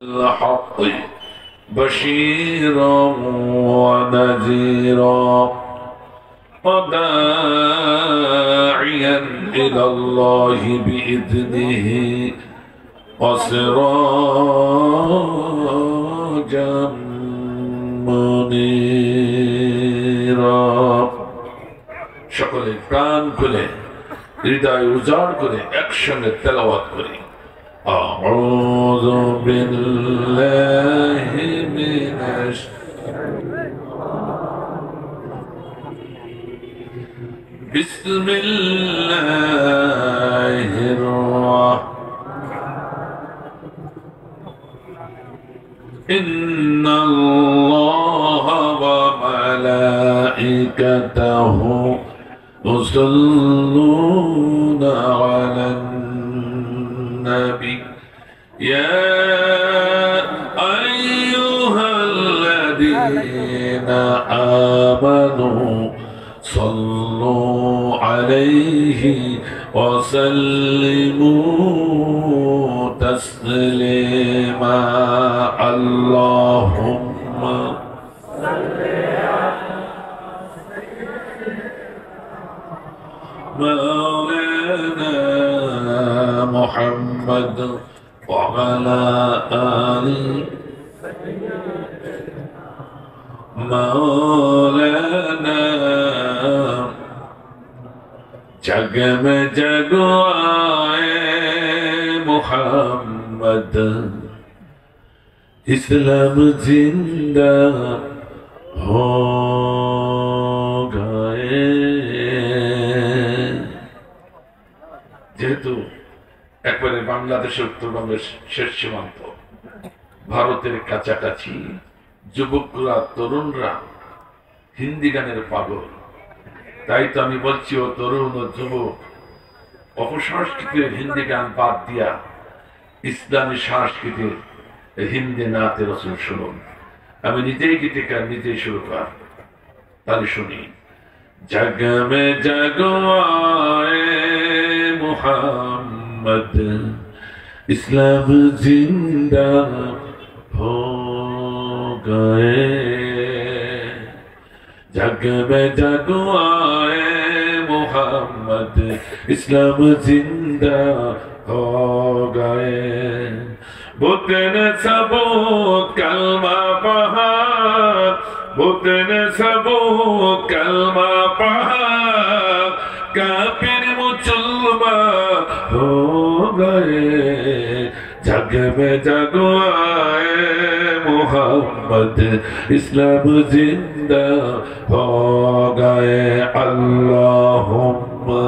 الحق بشيرا ونذيرا وداعيا إلى الله بإذنه وسراجا منيرا সকলে প্রাণ খুলে হৃদয় উজাড় করে একসঙ্গে তেলাওয়াত করি أعوذ بالله من بسم الله الرحمن إن الله وملائكته يصلون على النبي يا أيها الذين آمنوا صلوا عليه وسلموا تسليما اللهم مولانا محمد وعلى آل مولانا जग में जगवाए मोहम्मद इस्लाम जिंदा हो गए যেহেতু একবারে বাংলাদেশের উত্তরবঙ্গের শেষ সীমান্ত ভারতের কাছাকাছি যুবকরা তরুণরা হিন্দি গানের পাগল তাই তো আমি বলছি ও তরুণ ও যুবক অপসংস্কৃতির হিন্দি গান বাদ দিয়া ইসলামী সংস্কৃতির হিন্দি নাতে রসুল শুনুন আমি নিজেই গীতিকার নিজেই শুরু কর তাহলে শুনি जग में जगवाए मोहम्मद इस्लाम जिंदा हो गए जग में जगवाए मोहम्मद इस्लाम जिंदा हो गए बुतन सबूत कलमा पढ़ा बुतन सबूत कलमा पढ़ा काफिर मुसलमान हो गए जग में जगवाए मोहम्मद इस्लाम जिंदा हो गए अल्लाहुम्मा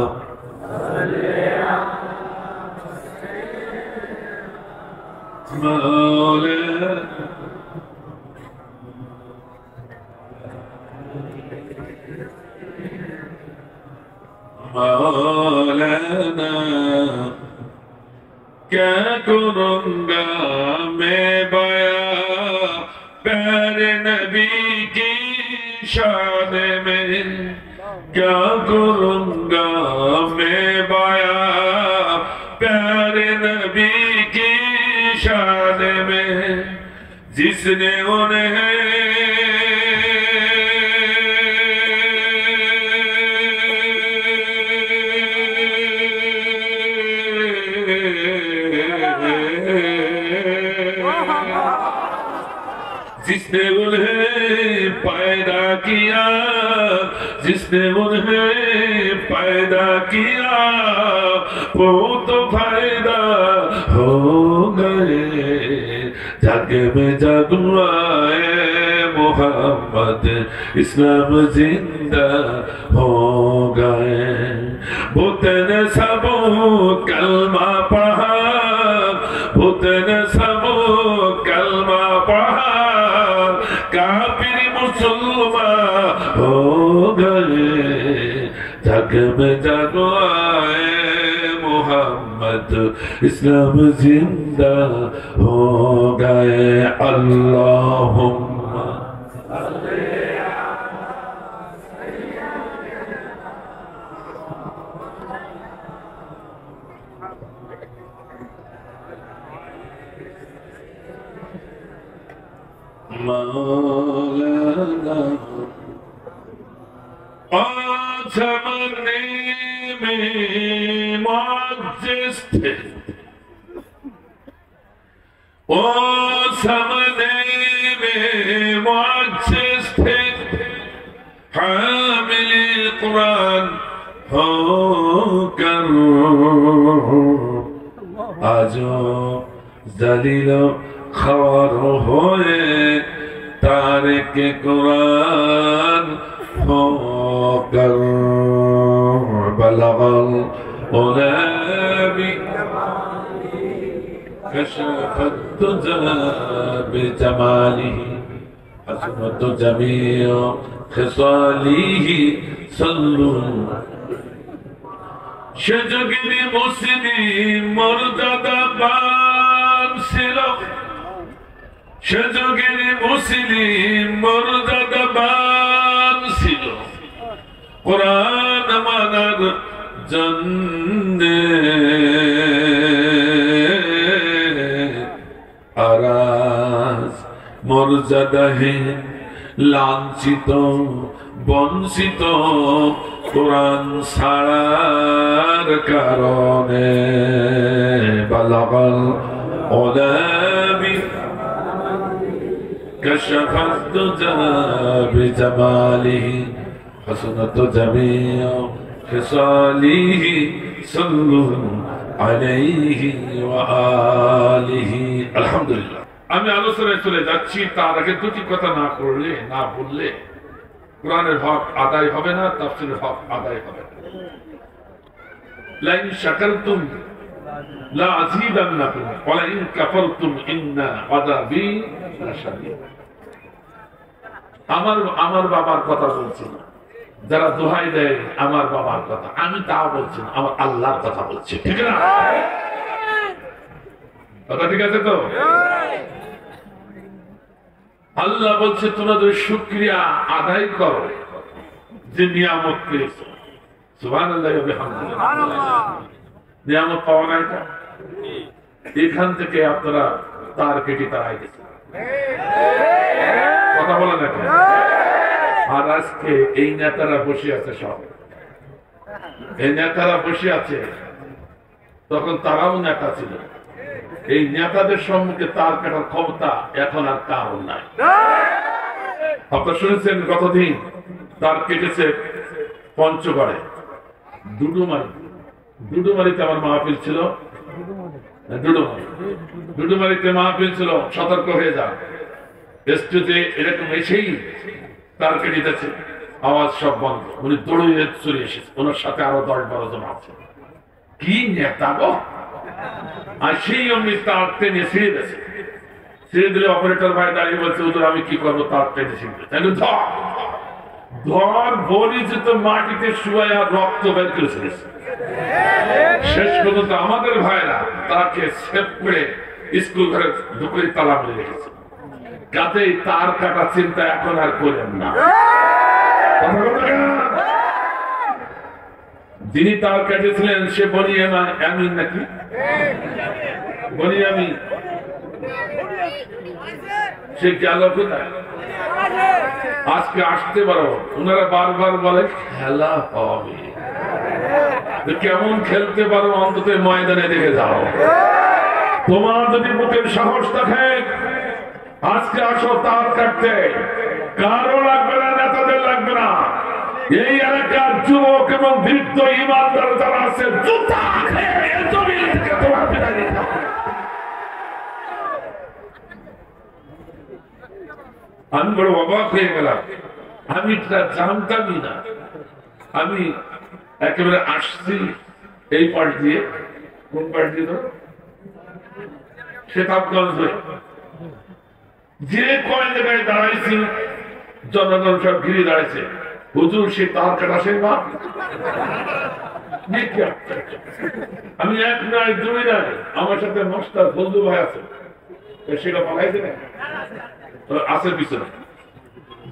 मौला मौलाना क्या करूँगा मैं बया प्यारे नबी की शान में क्या करूँगा मैं बया प्यारे नबी की शान में जिसने उन्हें जिसने उन्हें पैदा किया जिसने उन्हें पैदा किया वो तो फायदा हो गए जग में जगवाए मोहम्मद इस्लाम जिंदा हो गए बुतन सबूत कलमा पढ़ा बुतन सबूत कलमा पढ़ा काफिर मुसलमान हो गए जग में जगवाए मोहम्मद इस्लाम जिंदा हो गए अल्लाहुम्मा مولانا آزمنے میں معجز تھے آزمنے میں معجز تھے حامل قرآن ہو کر آجو ذلیل خوار ہوئے تارک قرآن ہو کر بلغ العلا كشف الدجى بجماله حسنت جميع خصاله صلوا شجگری مسلم مرتضى بان سلو شجگری مسلم مرتضى بان سلو قرآن مانر جنده আরাজ মর্যাদাহীন লাঞ্ছিত বঞ্চিত কোরআন ছাড়ার কারণে বালাগাল ওলাবি কাশাফাত দুজা বিজামালিহি হাসনাত জামিউ খিসালিহি সাল্লু আলাইহি ওয়া আলিহি আলহামদুলিল্লাহ। আমি আলোচনায় চলে যাচ্ছি, তার আগে দুটি কথা না করলে না বললে কোরআনের হক আদায় হবে না, তাফসীরের হক আদায় হবে না। লাইন শাকারতুম লা আযীদান্নাকুম ওয়া লাইন কাফারতুম ইন্না আযাবি লাশাদীদ। আমার বাবার কথা বলছি না, যারা দোহাই দেয় আমার বাবার কথা, আমি তা বলছি না, আমার আল্লাহর কথা বলছি, ঠিক না? কথা ঠিক আছে তো? আল্লাহ বলছে তোমরা যদি শুকরিয়া আদায় করো যে নিয়ামত পেয়েছো। সুবহানাল্লাহ ওয়া বিহামদিহি। নিয়ামত পাওয়া না, এটা এখান থেকে আপনারা তার কেটে তারাই গেছেন, কথা বলেন না। আর আজকে এই নেতারা বসে আছে, সব এই নেতারা বসে আছে, তখন তারাও নেতা ছিল। এই নেতাদের সম্মুখে তার কাটার ক্ষমতা এখন আর কারণ নাই। আপনারা শুনেছেন কতদিন তার কেটেছে পঞ্চগড়ে, ডুডুমারিতে আমার মাহফিল ছিল, ডুডুমারিতে মাহফিল ছিল। সতর্ক হয়ে যান, স্টেজে এরকম এসেই তার কেটেছে, আওয়াজ সব বন্ধ, উনি দৌড়ে চলে এসেছে, ওনার সাথে আরো 10-12 জন আছে। কি নেতা গো! আর সেই অমনি তার টেনে ছিঁড়ে দিয়েছে, ছিঁড়ে দিলে অপারেটর ভাই দাঁড়িয়ে বলছে ওদের আমি কি করবো, তার টেনে ছিঁড়ে ধর বলি যে তো মাটিতে শুয়ে আর রক্ত বের করে ছিঁড়েছে। শেষ পর্যন্ত আমাদের ভাইরা তাকে সেভ করে স্কুল ঘরে ঢুকে তালা মেরে রেখেছে। কাজেই তার কাটা চিন্তা এখন আর করেন না। যিনি তার কেটেছিলেন সে বনিয়ামিন নাকি বনিয়ামিন, সে গেল কোথায়? আজকে আসতে পারো, ওনারা বারবার বলে খেলা হবে, কেমন খেলতে পারো অন্তত ময়দানে দেখে যাও। তোমার যদি বুকের সাহস থাকে আজকে আসো তার কাটতে, কারো লাগবে না, নেতাদের লাগবে না। এই এলাকার যুবক এবং বৃদ্ধ ইমানদার যারা আছে জুতা খেয়ে জমিন থেকে তোমার বিদায় নিতে হবে। আমি বড় অবাক হয়ে গেলাম, আমি জানতামই না। আমি একেবারে আসছি এই পাশ দিয়ে, কোন পাশ দিয়ে তো শেতাবগঞ্জ হয়ে, যে কয় জায়গায় দাঁড়াইছি জনগণ সব ঘিরে দাঁড়াইছে। হুজুর সে তার কাটা সেই মা, আমি এক নয় দুই নয়, আমার সাথে মাস্টার বন্ধু ভাই আছে, সেটা পালাইছে না আছে পিছনে,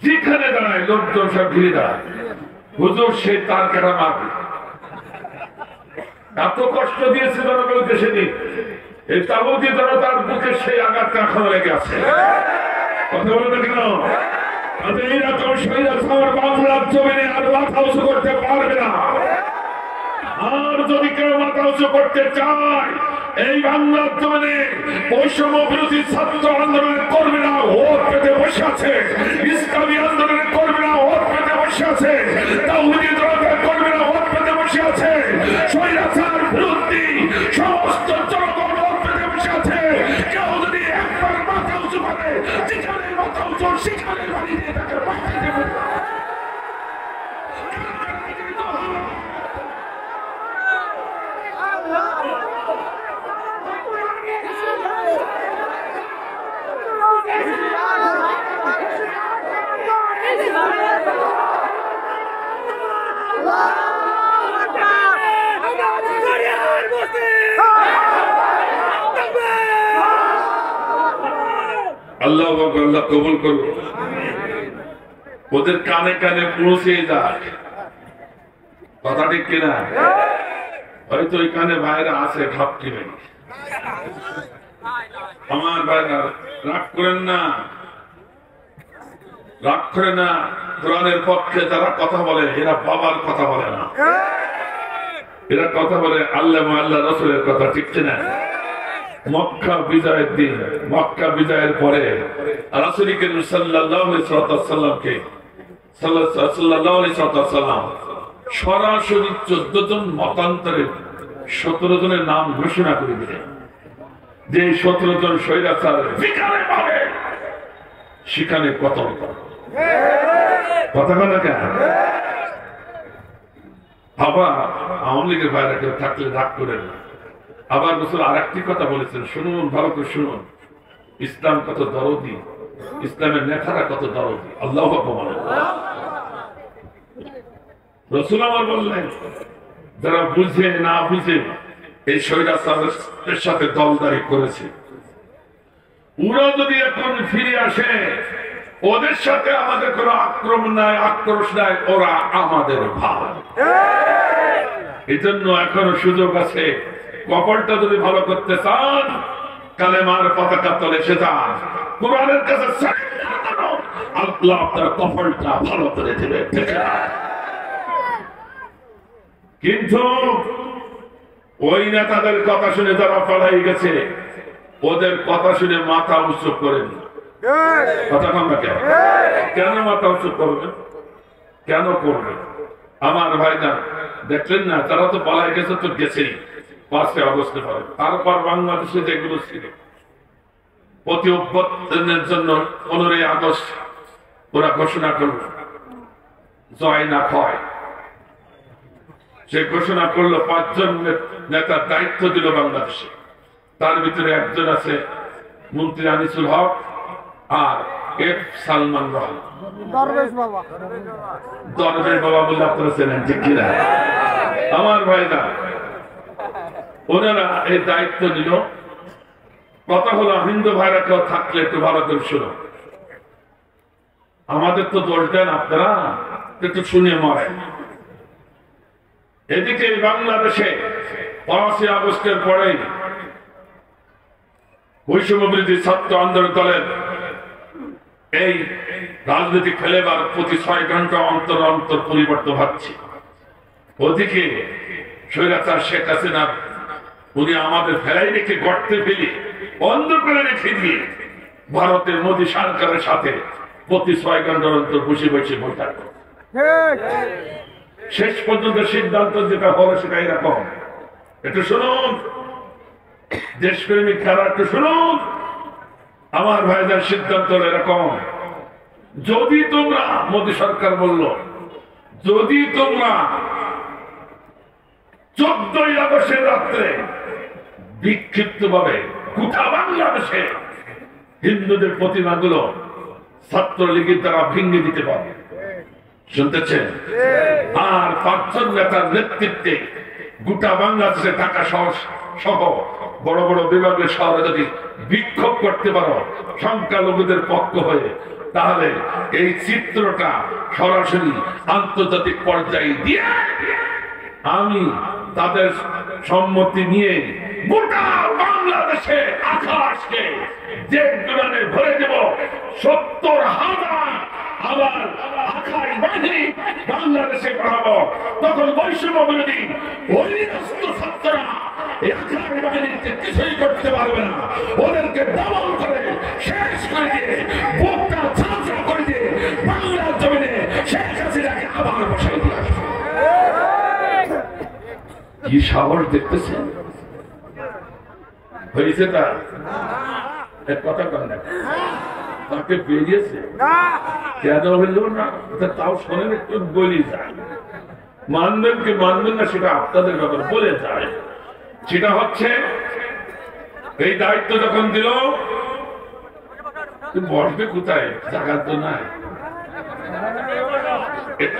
যেখানে দাঁড়ায় লোকজন সব ঘিরে দাঁড়ায়। হুজুর সে তার কাটা মা, এত কষ্ট দিয়েছে জনগণকে সেদিন, এই তাবুতি জনতার বুকে সেই আঘাতটা এখনো লেগে আছে। কথা বলে না কেন? এইরকম স্বৈরাচার বাংলার জমিনে আর মাথা উঁচু করতে পারবে না। আর যদি কেউ মাথা উঁচু করতে চায়, এই বাংলার জমিনে বৈষম্য বিরোধী ছাত্র আন্দোলনের কর্মীরা ভোট পেতে বসে আছে, ইসলামী আন্দোলনের কর্মীরা ভোট পেতে বসে আছে, তাওহীদি জনতার কর্মীরা ভোট পেতে বসে আছে, স্বৈরাচার বিরোধী সমস্ত জনগণ ভোট পেতে বসে আছে। কেউ যদি একবার মাথা উঁচু করে, যেখানে মাথা উঁচু সেখানে বাড়ি দিয়ে তাকে পাঠিয়ে দেবে। আল্লাহ আল্লাহ কবুল করবো, ওদের কানে কানে পৌঁছে যাক, কথা ঠিক কিনা? হয়তো ওই কানে ভাইরা আছে ঠকটিবেন। আমার ভাইরা রাগ করেন না, রাগ করে না। কোরআনের পক্ষে যারা কথা বলে এরা বাবার কথা বলে না, এরা কথা বলে আল্লাহ আল্লাহ রাসূলের কথা, ঠিক কিনা? মক্কা বিজয়ের দিন, মক্কা বিজয়ের পরে রাসূল করিম সাল্লাল্লাহু আলাইহি ওয়াসাল্লাম সরাসরি 14 জন মতান্তরে 17 জনের নাম ঘোষণা করে দিলেন, যে 17 জন স্বৈরাচার যেখানে পাবে সেখানে কতল করো। কথা বলে কেন? আবার আওয়ামী লীগের বাইরে কেউ থাকলে রাগ করেন না। আবার রাসূল আরেকটি কথা বলেছেন, শুনুন, ভালো করে শুনুন। ইসলাম কত দরদি, ইসলামের নেতারা কত দরদি। আল্লাহু আকবার। রাসূল আমার বললেন, যারা বুঝে না বুঝে এই স্বৈরাচারের সাথে দলদারি করেছে, ওরা যদি এখন ফিরে আসে, ওদের সাথে আমাদের কোনো আক্রমণ নাই, আক্রোশ নাই, ওরা আমাদের ভাই। এই জন্য এখনো সুযোগ আছে। কপালটা যদি ভালো করতে চান, কালেমার পতাকা তলে এসে যান, কোরআনের কাছে আল্লাহ আপনার কপালটা ভালো করে দেবে। কিন্তু ওই নেতাদের কথা শুনে যারা পালাই গেছে, ওদের কথা শুনে মাথা উঁচু করেন। কথা কম না কেন? কেন মাথা উঁচু করবেন? কেন করবেন? আমার ভাইরা দেখলেন না, তারা তো পালাই গেছে, তো গেছেই 5 আগস্টে পারে। তারপর বাংলাদেশে যেগুলো ছিল প্রতি অভ্যুত্থানের জন্য 15 আগস্ট ওরা ঘোষণা করল জয় না ক্ষয়। সে ঘোষণা করলো 5 জন নেতার দায়িত্ব দিল বাংলাদেশে। তার ভিতরে একজন আছে মন্ত্রী আনিসুল হক আর এফ সালমান রহমান। দরবেশ বাবা বলে আপনারা চেনেন, ঠিক কিনা? আমার ভাইরা ওনারা এই দায়িত্ব দিল। কথা হলো, হিন্দু ভাইরা কেউ থাকলে একটু ভালো করে শুনো। আমাদের তো দোষ দেন আপনারা, একটু শুনে মরেন। এদিকে বাংলাদেশে 5 আগস্টের পরে বৈষম্য বিরোধী ছাত্র আন্দোলন দলের এই রাজনৈতিক ফেলেবার প্রতি 6 ঘন্টা অন্তর অন্তর পরিবর্তন হচ্ছে। ওদিকে স্বৈরাচার শেখ হাসিনা উনি আমাদের ফেলাই রেখে গর্তে ফেলে বন্ধ করে রেখে দিয়ে ভারতের মোদী সরকারের সাথে প্রতি 6 ঘন্টার অন্তর বসে বসে বৈঠক করে। শেষ পর্যন্ত সিদ্ধান্ত যেটা হলো সেটা এরকম। একটু শুনুন, দেশপ্রেমিক কারা একটু শুনুন। আমার ভাইদের সিদ্ধান্ত হলো এরকম, যদি তোমরা, মোদী সরকার বলল, যদি তোমরা 14 আগস্টের রাত্রে বিক্ষিপ্ত ভাবে গোটা বাংলাদেশে হিন্দুদের প্রতিমাগুলো ছাত্রলীগের দ্বারা ভেঙে দিতে পারে, শুনতেছেন? আর 5 জন নেতার নেতৃত্বে গোটা বাংলাদেশে ঢাকা সহ বড় বড় বিভাগের শহরে যদি বিক্ষোভ করতে পারো সংখ্যালঘুদের পক্ষ হয়ে, তাহলে এই চিত্রটা সরাসরি আন্তর্জাতিক পর্যায়ে দিয়ে আমি তাদের সম্মতি নিয়ে গোটা বাংলাদেশে আকাশকে যে বিমানে ভরে দেব। 70 তখন বৈষম্য বিরোধী ওই রাষ্ট্র ছাত্ররা কিছুই করতে পারবে না, ওদেরকে দমন করে শেষ করে দিয়ে বুকটা ঝাঁঝরা করে দিয়ে বাংলার জমিনে শেখ হাসিনাকে আবার বসাই দিয়ে আসবে। কি সাহস দেখতেছেন হয়েছে তা এক কথা কর না, তাকে বেরিয়েছে কেন হইল না তাও শোনেন, একটু বলি যায় মানবেন কি মানবেন না সেটা আপনাদের ব্যাপার, বলে যায়। সেটা হচ্ছে এই দায়িত্ব যখন দিল বসবে কোথায়, জায়গা তো নাই,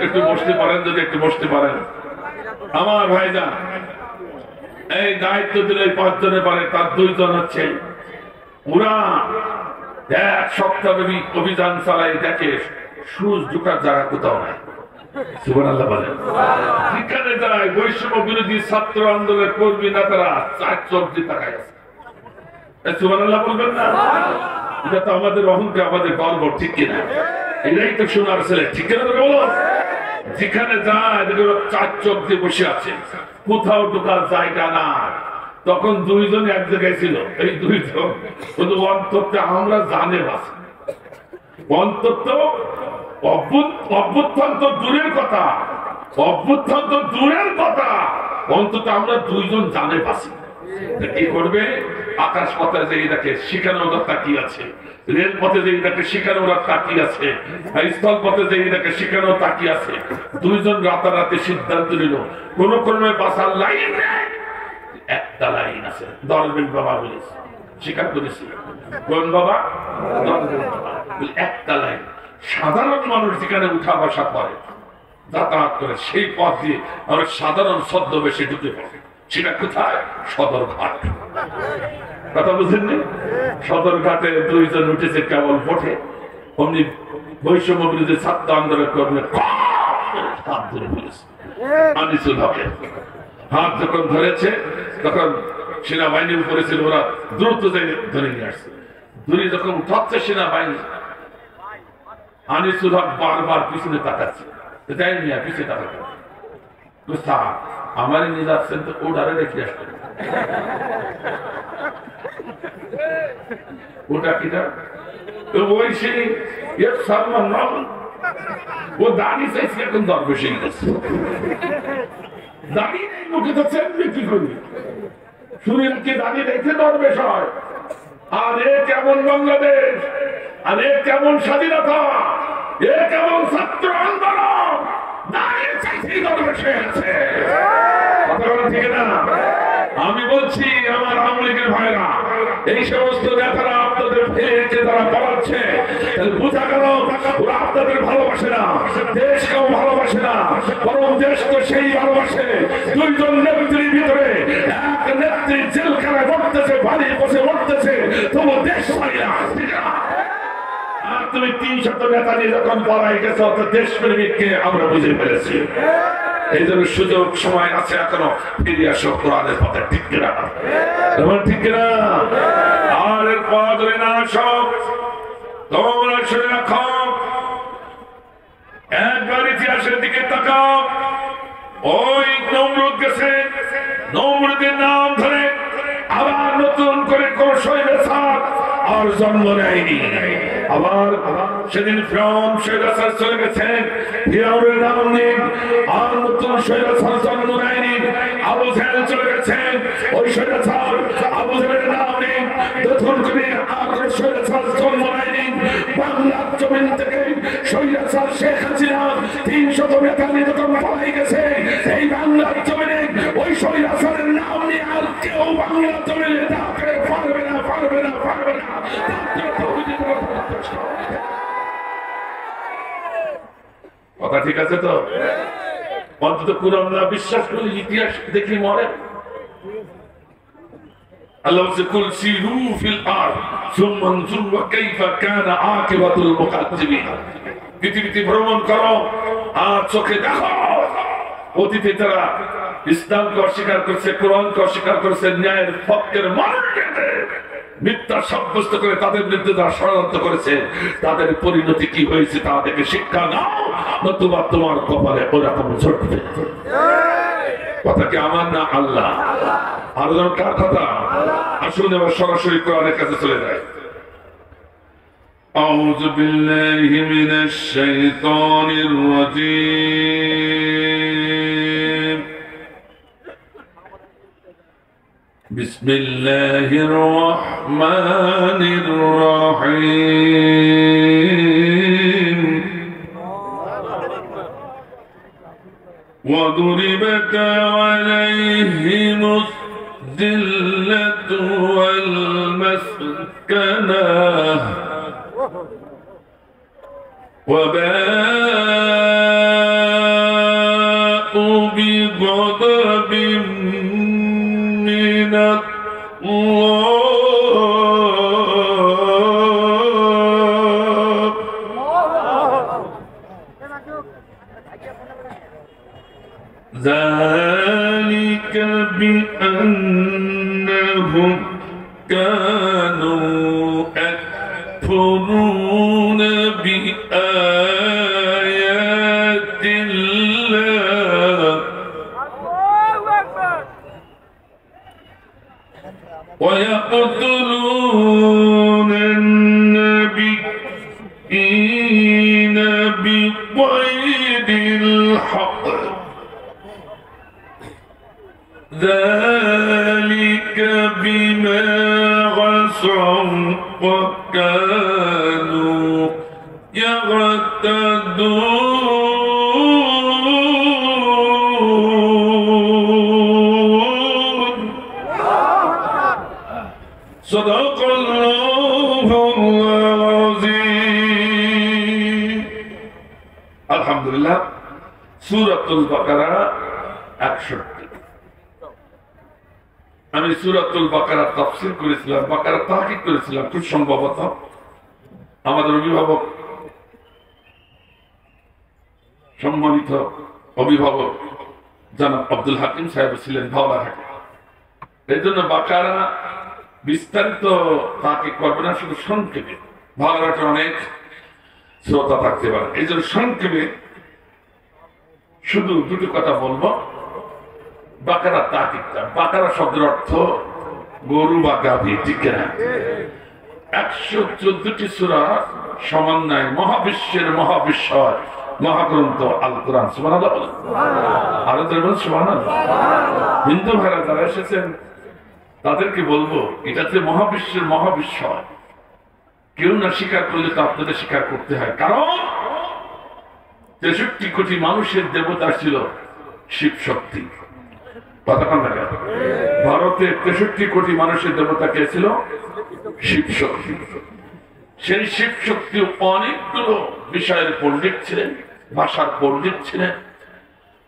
একটু বসতে পারেন, যদি একটু বসতে পারেন আমার ভাইজান। এই দায়িত্ব দিলে 5 জনের পারে, তার 2 জন হচ্ছে ওরা 1 সপ্তাহব্যাপী অভিযান চালায়, দেখে সুজ ঢুকার জায়গা কোথাও নাই। সুবহানাল্লাহ বলেন। যেখানে যায় বৈষম্য বিরোধী ছাত্র আন্দোলনের কর্মী নেতারা 4 চোখ দিয়ে তাকায় আছে। সুবহানাল্লাহ বলবেন না? এটা তো আমাদের অহংকার, আমাদের গর্ব, ঠিক কিনা? এটাই তো শোনার ছেলে, ঠিক কিনা? বলো যেখানে যায় 4 চোখ দিয়ে বসে আছে, কোথাও ঢোকার জায়গা না। তখন 2 জন এক জায়গায় ছিল, এই 2 জন শুধু অন্তত আমরা জানে বাস, অন্তত অভ্যুত্থান তো দূরের কথা, অভ্যুত্থান তো দূরের কথা, অন্তত আমরা 2 জন জানে বাসি। কি করবে? আকাশ পথে যে এটাকে শিখানো ওরা তাকিয়ে আছে, রেল পথে যে এটাকে শিখানো ওরা তাকিয়ে আছে, স্থল পথে যে এটাকে শিখানো তাকিয়ে আছে। 2 জন রাতারাতি সিদ্ধান্ত নিল কোন ক্রমে বাসার লাইন নেই, একটা লাইন আছে, দরবেশ বাবা বলেছে, স্বীকার করেছি। কোন বাবা? একটা লাইন। সাধারণ মানুষ যেখানে উঠা বসা করে, যাতায়াত করে, সেই পথ দিয়ে আমরা সাধারণ ছদ্মবেশে ঢুকে পড়ে। সেটা কোথায়? সদরঘাট। কথা বুঝেননি? সদরঘাটে 2 জন উঠেছে কেবল পথে, অমনি বৈষম্য বিরোধী ছাত্র আন্দোলন কর্মী হাত ধরে ফেলেছে। আনিসুল হকের হাত যখন ধরেছে তখন সেনাবাহিনী উপরে ছিল, ওরা দ্রুত ধরে নিয়ে আসছে। দূরে যখন উঠাচ্ছে সেনাবাহিনী, আনিসুল হক বারবার পিছনে তাকাচ্ছে, যাই মিয়া পিছিয়ে তাকাচ্ছে, আমারই নিয়ে যাচ্ছেন তো ওটারে রেখে আসতেন। ওটা কিনা ওই সেই সালমান নাম, ও দাঁড়িয়ে চাইছে, এখন দরবেশে গেছে, দাঁড়িয়ে নেই মুখে তো চেপবে কি করি, সুনীলকে দাঁড়িয়ে রেখে দরবেশ হয়। আর এ কেমন বাংলাদেশ, আর এ কেমন স্বাধীনতা, এ কেমন ছাত্র আন্দোলন, দাঁড়িয়ে চাইছে দরবেশ হয়ে আছে। কথা বলা ঠিক না? আমি বলছি আমার আওয়ামী লীগের ভাইরা, এই সমস্ত নেতারা আপনাদের ফেলে তারা পালাচ্ছে, বোঝা গেল ওরা আপনাদের ভালোবাসে না, দেশকেও ভালোবাসে না, বরং দেশ তো সেই ভালোবাসে। 2 জন নেত্রীর ভিতরে এক নেত্রী জেলখানায় মরতেছে, বাড়ি বসে মরতেছে, তবু দেশ পাই না। আর তুমি 300 নেতা নিয়ে যখন পড়াই গেছ, দেশ প্রেমিককে আমরা বুঝে ফেলেছি। এই জন্য সুযোগ সময় আছে, এখনো ফিরে আসো কোরআনের পথে, ঠিক কিনা? ঠিক কিনা? আর এর পথ ধরে না আসো, তোমরা শুনে রাখো, একবার ইতিহাসের দিকে তাকাও। ওই নমরুদ গেছে, নমরুদের নাম ধরে আবার নতুন করে কোন স্বৈরাচার আর জন্ম নেয়নি। আবার সেদিন ফিরআউন স্বৈরাচার চলে গেছেন, ফিরআউনের নাম নেই, আর নতুন স্বৈরাচার জন্ম নেয়নি। আবু জাহেল চলে গেছেন, ওই স্বৈরাচার আবু জাহেলের নাম নেই, নতুন করে আর স্বৈরাচার জন্ম নেয়নি। বাংলার জমিন থেকে স্বৈরাচার শেখ হাসিনা 300 নেতা নিয়ে যখন পালাই গেছে, এই বাংলার জমিনে ওই স্বৈরাচারের নাম নিয়ে আর কেউ বাংলার জমিনে থাকতে পারবে না, পারবে না, পারবে না। কথা ঠিক আছে তো? অন্তত কোরআন না বিশ্বাস করে ইতিহাস দেখে মরে। আল্লাহ বলছে কুল সিরু ফিল আরদ সুম্মা আনজুরু কাইফা কানা আকিবাতুল মুকাজ্জিবিন। পৃথিবীতে ভ্রমণ করো আর চোখে দেখো অতীতে তারা ইসলামকে অস্বীকার করছে, কোরআনকে অস্বীকার করছে, ন্যায়ের পক্ষের মানুষকে মিথ্যা সাব্যস্ত করে তাদের বিরুদ্ধে যারা ষড়যন্ত্র করেছে তাদের পরিণতি কি হয়েছে তা দেখে শিক্ষা নাও, নতুবা তোমার কপালে ওরকম ঝরবে। কথা কি আমার না আল্লাহ? আর কার কথা? আসুন এবার সরাসরি কোরআনের কাছে চলে যায়। আউযু বিল্লাহি মিনাশ শাইতানির রাজীম। বিসমিল্লাহির রহমানির রহিম। وضربت عليهم الذلة والمسكنة وباءوا بغضب من الله ذلك بأنهم كانوا يكفرون بآيات الله ويقتلون النبيين بغير الحق ذلك بما عصوا وكانوا يعتدون صدق الله العظيم الحمد لله সূরাতুল বাকারা 61। আমি সূরাতুল বাকারা তাফসীর করেছিলাম, বাকারা তাহকিক করেছিলাম। খুব সম্ভবত আমাদের অভিভাবক, সম্মানিত অভিভাবক জনাব আব্দুল হাকিম সাহেব ছিলেন ভাওলা হাকিম। এই জন্য বাকারা বিস্তারিত তাহকিক করবে না, শুধু সংক্ষেপে। ভাওলাটা অনেক শ্রোতা থাকতে পারে, এই জন্য সংক্ষেপে শুধু দুটো কথা বলবো। বাকারা তাহকিকটা, বাকারা শব্দের অর্থ গরু বা গাভী, ঠিক না? 114টি সূরা সমন্বয় মহাবিশ্বের মহাবিশ্বর মহাগ্রন্থ আল কোরআন। সুবহানাল্লাহ বলেন, আরো বলুন সুবহানাল্লাহ। হিন্দু ভাইরা যারা এসেছেন তাদেরকে বলবো, এটাতে মহাবিশ্বের মহাবিশ্বর। কেউ না স্বীকার করলে তো আপনাদের স্বীকার করতে হয়, কারণ 63 কোটি মানুষের দেবতা ছিল শিব শক্তি। ভারতে 63 কোটি মানুষের দেবতা কে ছিল? শিব শক্তি। সেই শিব শক্তি অনেকগুলো বিষয়ের পণ্ডিত ছিলেন, ভাষার পণ্ডিত ছিলেন,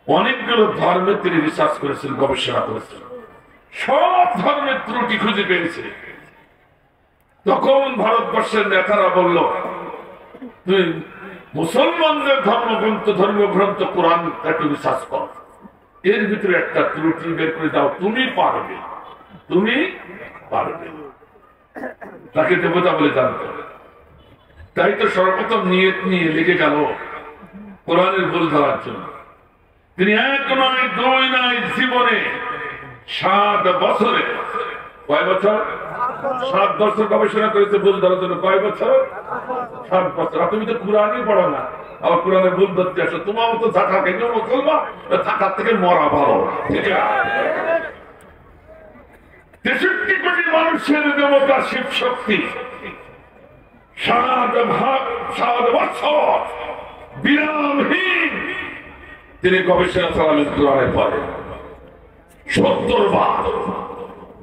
অনেকগুলো ধর্মের তিনি রিসার্চ করেছেন, গবেষণা করেছেন, সব ধর্মের ত্রুটি খুঁজে পেয়েছে। তখন ভারতবর্ষের নেতারা বলল, তুই মুসলমানদের ধর্মগ্রন্থ কোরআন একটু রিসার্চ কর, এর ভিতরে একটা ত্রুটি বের করে দাও, তুমি পারবে, তুমি পারবে। তাকে দেবতা বলে জানত। তাই তো সর্বপ্রথম নিয়ত নিয়ে লেগে গেল কোরআনের ভুল ধরার জন্য। তিনি 1 নয় 2 নয়, জীবনে 7 বছরে, কয় বছর? 7 বছর গবেষণা করেছে ভুল ধরার জন্য। কয় বছর? 7 বছর। তুমি তো কোরআনই পড়ো না, আবার কোরআনের ভুল ধরতে আসো। তোমার মতো থাকা কেন মুসলমান, থাকার থেকে মরা ভালো, ঠিক আছে? 63 কোটি মানুষের দেবতা শিব শক্তি 7 বছর বিরামহীন তিনি গবেষণা চালালেন কোরআনের পরে। 70 বার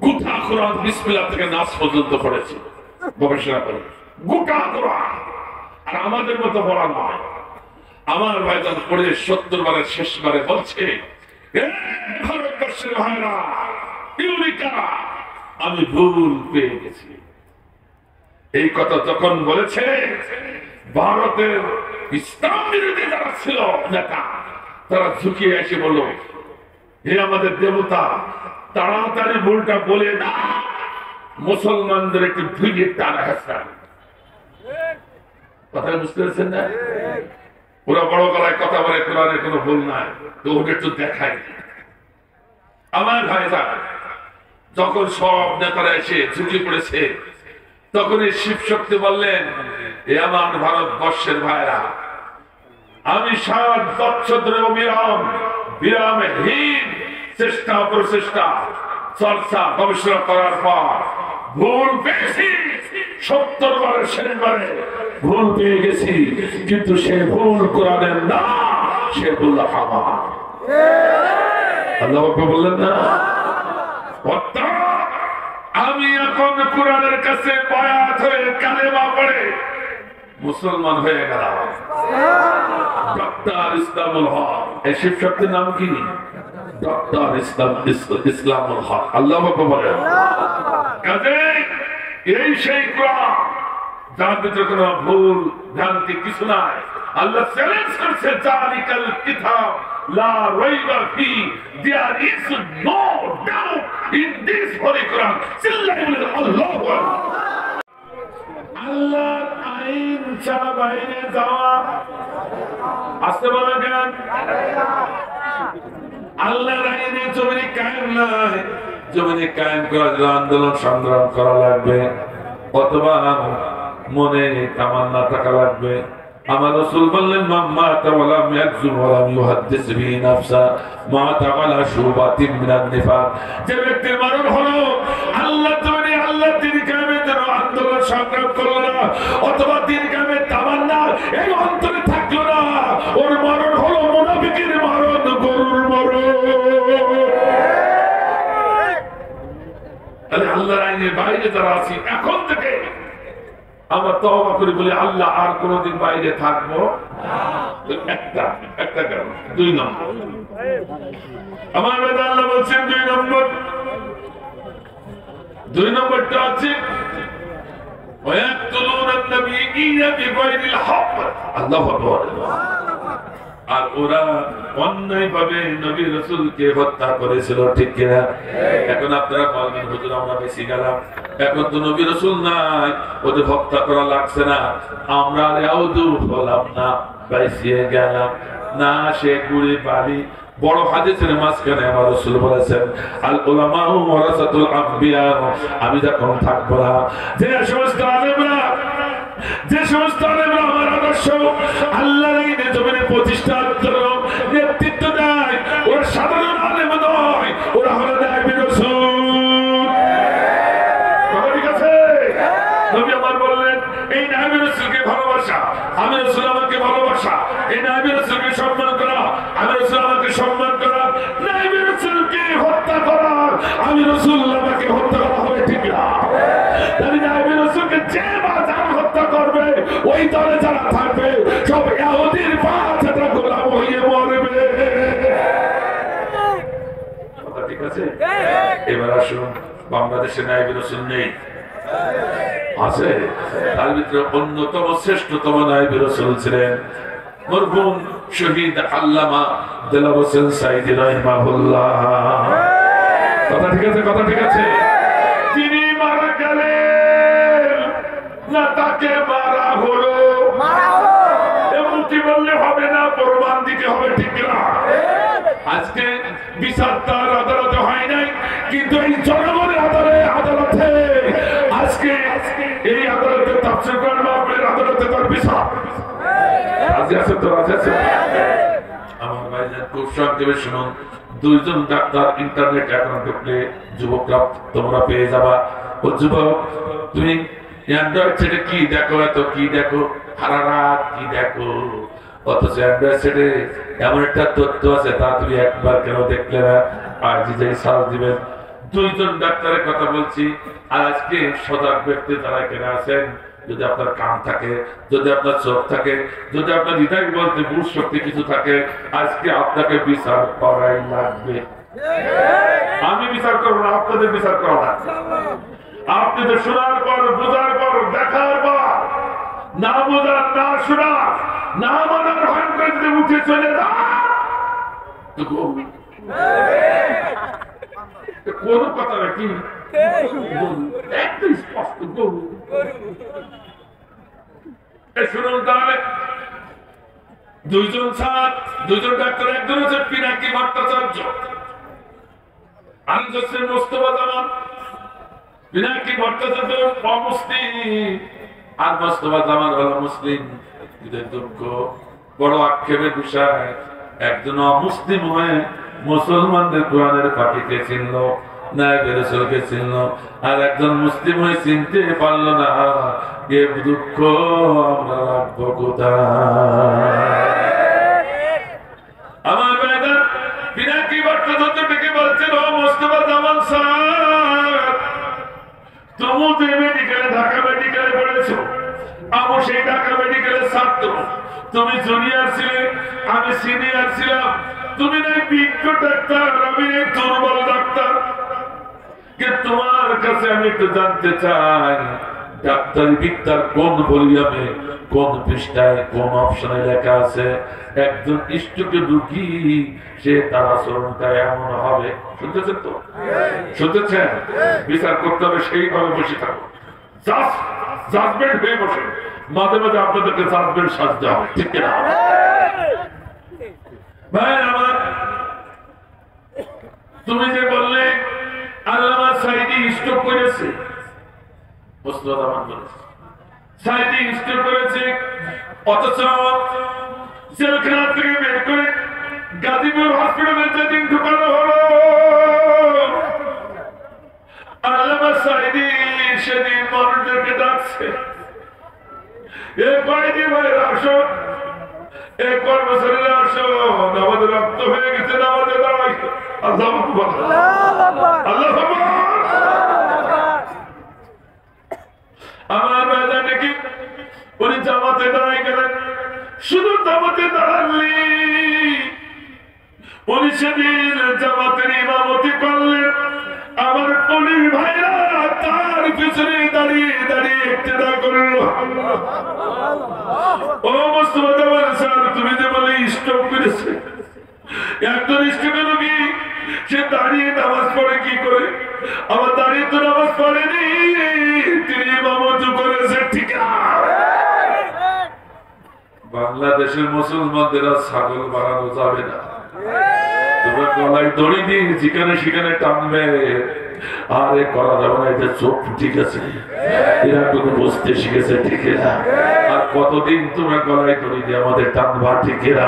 গোটা কোরআন বিসমিল্লাহ থেকে নাস পর্যন্ত পড়েছে, গবেষণা করে গোটা কোরআন। আর আমাদের মতো পড়া নয়। আমার ভাইজান পড়ে 70 বারের শেষবারে বলছে, ভারতবর্ষের ভাইরা, ইউরিকা, আমি ভুল পেয়ে গেছি। এই কথা যখন বলেছে, ভারতের ইসলাম বিরোধী যারা ছিল নেতা, তারা ঝুঁকিয়ে এসে বলল, হে আমাদের দেবতা, তাড়াতাড়ি ভুলটা বলে না, মুসলমানদের একটি ভিড়ে টানা হেসা, কথা বুঝতে পারছেন না? ওরা বড় গলায় কথা বলে, কোরআনের কোনো ভুল নাই, তো ওটা একটু দেখাই। আমার ভাইরা, যখন সব নেতারা এসে ঝুঁকি পড়েছে, তখন এই শিব শক্তি বললেন, এ আমার ভারতবর্ষের ভাইরা, আমি 7 বছর ধরে বিরামহীন চেষ্টা প্রচেষ্টা চর্চা গবেষণা করার পর ভুল পেয়েছি, 70 বারের শেষবারে ভুল পেয়ে গেছি, কিন্তু সে ভুল কোরআনের না, সে ভুল আমার। আল্লাহ বললেন না, আমি এখন কোরআনের কাছে বায়াত হয়ে কালেমা পড়ে মুসলমান হয়ে গেলাম। ডক্টর ইসলামুল হক, এই শিব শক্তির নাম কি? ডক্টর ইসলামুল হক। আল্লাহ বলেন, কাজেই এই সেই কোরআন যার ভিতরে কোনো ভুল ভ্রান্তি কিছু নাই। আল্লাহ চ্যালেঞ্জ করছে, জালিকাল কিতাব লা রাইবা ফি, there is no doubt in this holy Quran. চিল্লাইয়া বলেন আল্লাহু আকবার। আল্লাহর আইন ছাড়া বাইরে যাওয়া আসতে বলেন কেন? আল্লাহর আইনে জমিনে কায়েম নাই, জমিনে কায়েম করার জন্য আন্দোলন সংগ্রাম করা লাগবে, অথবা মনে তামান্না থাকা লাগবে। আমার রাসূল বললেন, মাম্মা তাওয়ালাম ইয়াকযুব ওয়ালাম ইউহাদ্দিস বিহি নাফসা মা তাওয়ালা শুবাতিন মিনান নিফাক। যে ব্যক্তির মরণ হলো আল্লাহ জমিনে আল্লাহ দিন কায়েমের জন্য আন্দোলন সংগ্রাম করলো না, অথবা দিন কায়েমের তামান্না এই অন্তরে থাকলো না, ওর মরণ হলো মুনাফিকের মরণ, গরুর মরণ। আল্লাহর আইনের বাইরে যারা আছি, এখন থেকে আমরা তওবা করি, বলি আল্লাহ আর কোনদিন বাইরে থাকবো একটা কারণ। 2 নম্বর, আমার বেদা আল্লাহ বলছেন 2 নম্বরটা আছে ওয়ায়াকতুলুনান নাবিয়্যিনা বিগাইরিল হক। আল্লাহু আকবার। আর ওরা অন্যায়ভাবে নবী রাসূলকে হত্যা করেছিল, ঠিক কিনা? এখন আপনারা বলবেন, হুজুর আমরা বেশি গেলাম, এখন তো নবী রাসূল নাই, ওদের হত্যা করা লাগছে না, আমরা আউদু হলাম না, বাইসিয়ে গেলাম না, সে গুড়ি বাড়ি। বড় হাদিসের মাঝখানে আমার রাসূল বলেছেন, আল উলামাউ ওয়ারাসাতুল আম্বিয়া, আমি যখন থাকবো না, যে সমস্ত আলেমরা আমার আদর্শ আল্লাহর আইনে জমিনে প্রতিষ্ঠার জন্য নেতৃত্ব দেয়, ওরা সাধারণ আলেম নয়, ওরা হলো নায়েবে রাসূল। ঠিক আছে? নবী আমার বললেন, এই নায়েবে রাসূলকে ভালোবাসা, আমি রাসূল আমাকে ভালোবাসা, এই নায়েবে রাসূলকে সম্মান করা, আমি রাসূল আমাকে সম্মান করা, নায়েবে রাসূলকে হত্যা করা, আমি রাসূল আমাকে হত্যা করা হবে, ঠিক না? তাহলে নায়েবে রাসূলকে যে বা যারা হত্যা করবে, ওই দলে যারা থাকবে, সব ইহুদির বাচ্চাটা গোলাম হয়ে মরবে। ঠিক আছে? এবার আসুন, বাংলাদেশে নায়েবে রাসূল নেই, আছে। তার ভিতরে অন্যতম শ্রেষ্ঠতম নায়েবে রাসূল ছিলেন মরহুম শহীদ আল্লামা দেলাওয়ার হোসেন সাঈদী রাহিমাহুল্লাহ। কথা ঠিক আছে? কথা ঠিক আছে? তিনি মারা গেলেন না, তাকে মারা হলো, এমনকি বললে হবে না, প্রমাণ দিতে হবে, ঠিক না? আজকে বিচার তার আদালতে হয় নাই, কিন্তু এই জনগণের আদালতে আজকে এই আদালতে তাফসীর কোরআন মাহফিলের আদালতে তার বিচার। রাজি আছে তো? রাজি আছে? আমার ভাইজান খুব সংক্ষেপে শুনুন, 2 জন ডাক্তার ইন্টারনেট অ্যাকাউন্ট ঢুকলে যুবকরা তোমরা পেয়ে যাবা। ও যুবক, তুমি অ্যান্ড্রয়েড সেটে কি দেখো, এত কি দেখো, সারা রাত কি দেখো, অথচ অ্যান্ড্রয়েড সেটে এমন একটা তথ্য আছে, তা তুমি একবার কেন দেখলে না? আর যে সার্চ দিবেন। 2 জন ডাক্তারের কথা বলছি, আর আজকে সজাগ ব্যক্তি যারা এখানে আছেন, যদি আপনার কান থাকে, যদি আপনার চোখ থাকে, যদি আপনার হৃদয় বলতে বুঝ শক্তি কিছু থাকে, আজকে আপনাকে বিচার করাই লাগবে। আমি বিচার করবো না, আপনাদের বিচার করা লাগবে। আপনাদের শোনার পর, বোঝার পর, দেখার পর, না বোঝার, না শোনার, না মানার ভয় করে যদি উঠে চলে যান, কোন কথা নাকি একদম স্পষ্ট গরু। শুনুন তাহলে, দুইজন ডাক্তার, একজন হচ্ছে পিনাকি ভট্টাচার্য, আরেকজন হচ্ছে মোস্তফা জামান। পিনাকি ভট্টাচার্য অমুসলিম আর মোস্তফা জামান হলো মুসলিম। দুঃখ, বড় আক্ষেপের বিষয়, একজন অমুসলিম হয়ে মুসলমানদের কোরআনের পাখিকে চিনল, নায়েবে রাসূলকে চিনল, আর একজন মুসলিম হয়ে চিনতে পারল না। এ দুঃখ আমরা রাখবো কোথায়? আমার বেদা পিনাকি ভট্টাচার্য থেকে বলছেন, ও মোস্তফা জামান স্যার, তুমি যে মেডিকেলে, ঢাকা মেডিকেলে পড়েছো, আমি সেই ঢাকা মেডিকেলের ছাত্র। তুমি জুনিয়র ছিলে, আমি সিনিয়র ছিলাম। তুমি না বিজ্ঞ ডাক্তার, আমি দুর্বল ডাক্তার। কিন্তু তোমার কাছে আমি একটু জানতে চাই, ডাক্তারি বিদ্যার কোন ভলিউমে, কোন পৃষ্ঠায়, কোন অপশনে লেখা আছে একজন স্ট্রোকের রোগী সে তার আচরণটা এমন হবে? শুনতেছেন তো? শুনতেছেন? বিচার করতে হবে, সেইভাবে বসে থাকো, জাজমেন্ট হয়ে বসে। মাঝে মাঝে আপনাদেরকে জাজমেন্ট সাজতে হবে, ঠিক না ভাই আমার? তুমি যে বললে আল্লামা সাঈদী স্ট্রোক করেছে, মোস্তফা জামান বলেছে সাঈদী স্ট্রোক করেছে, অথচ জেলখানা থেকে বের করে গাজীপুর হসপিটালে যেদিন ঢুকানো হলো, আল্লামা সাঈদী সেদিন মানুষদেরকে ডাকছে, এ কয়েদি ভাইয়ের আসো, এ কর্মচারীরা আসো, আমাদের রক্ত হয়ে গেছে, আমাদের দাঁড়াই। আল্লাহ আকবার, আল্লাহ আকবার। আমার বেদা নাকি উনি জামাতে দাঁড়াই গেলেন, শুধু জামাতে দাঁড়াননি, উনি সেদিন জামাতের ইমামতি করলেন। আমার পুলিশ ভাইরা তার পিছনে দাঁড়িয়ে দাঁড়িয়ে ইক্তেদা করল। ও মোস্তফা জামান স্যার, তুমি যে বলে স্ট্রোক করেছে, একজন স্ট্রোকের রোগী সে দাঁড়িয়ে নামাজ পড়ে কি করে? আমার দাঁড়িয়ে তো নামাজ পড়েনি, তিনি ইমামতি করেছে, ঠিক না? বাংলাদেশের মুসলমানদের ছাগল বাড়ানো যাবে না। তোমরা গলায় দড়ি দিয়ে যেখানে সেখানে টানবে, আরে করা যাবে না, এটা চোখ ঠিক আছে, এরা কোনো বসতে শিখেছে, ঠিক না? আর কতদিন তোমরা গলায় দড়ি দিয়ে আমাদের টানবা, ঠিক না?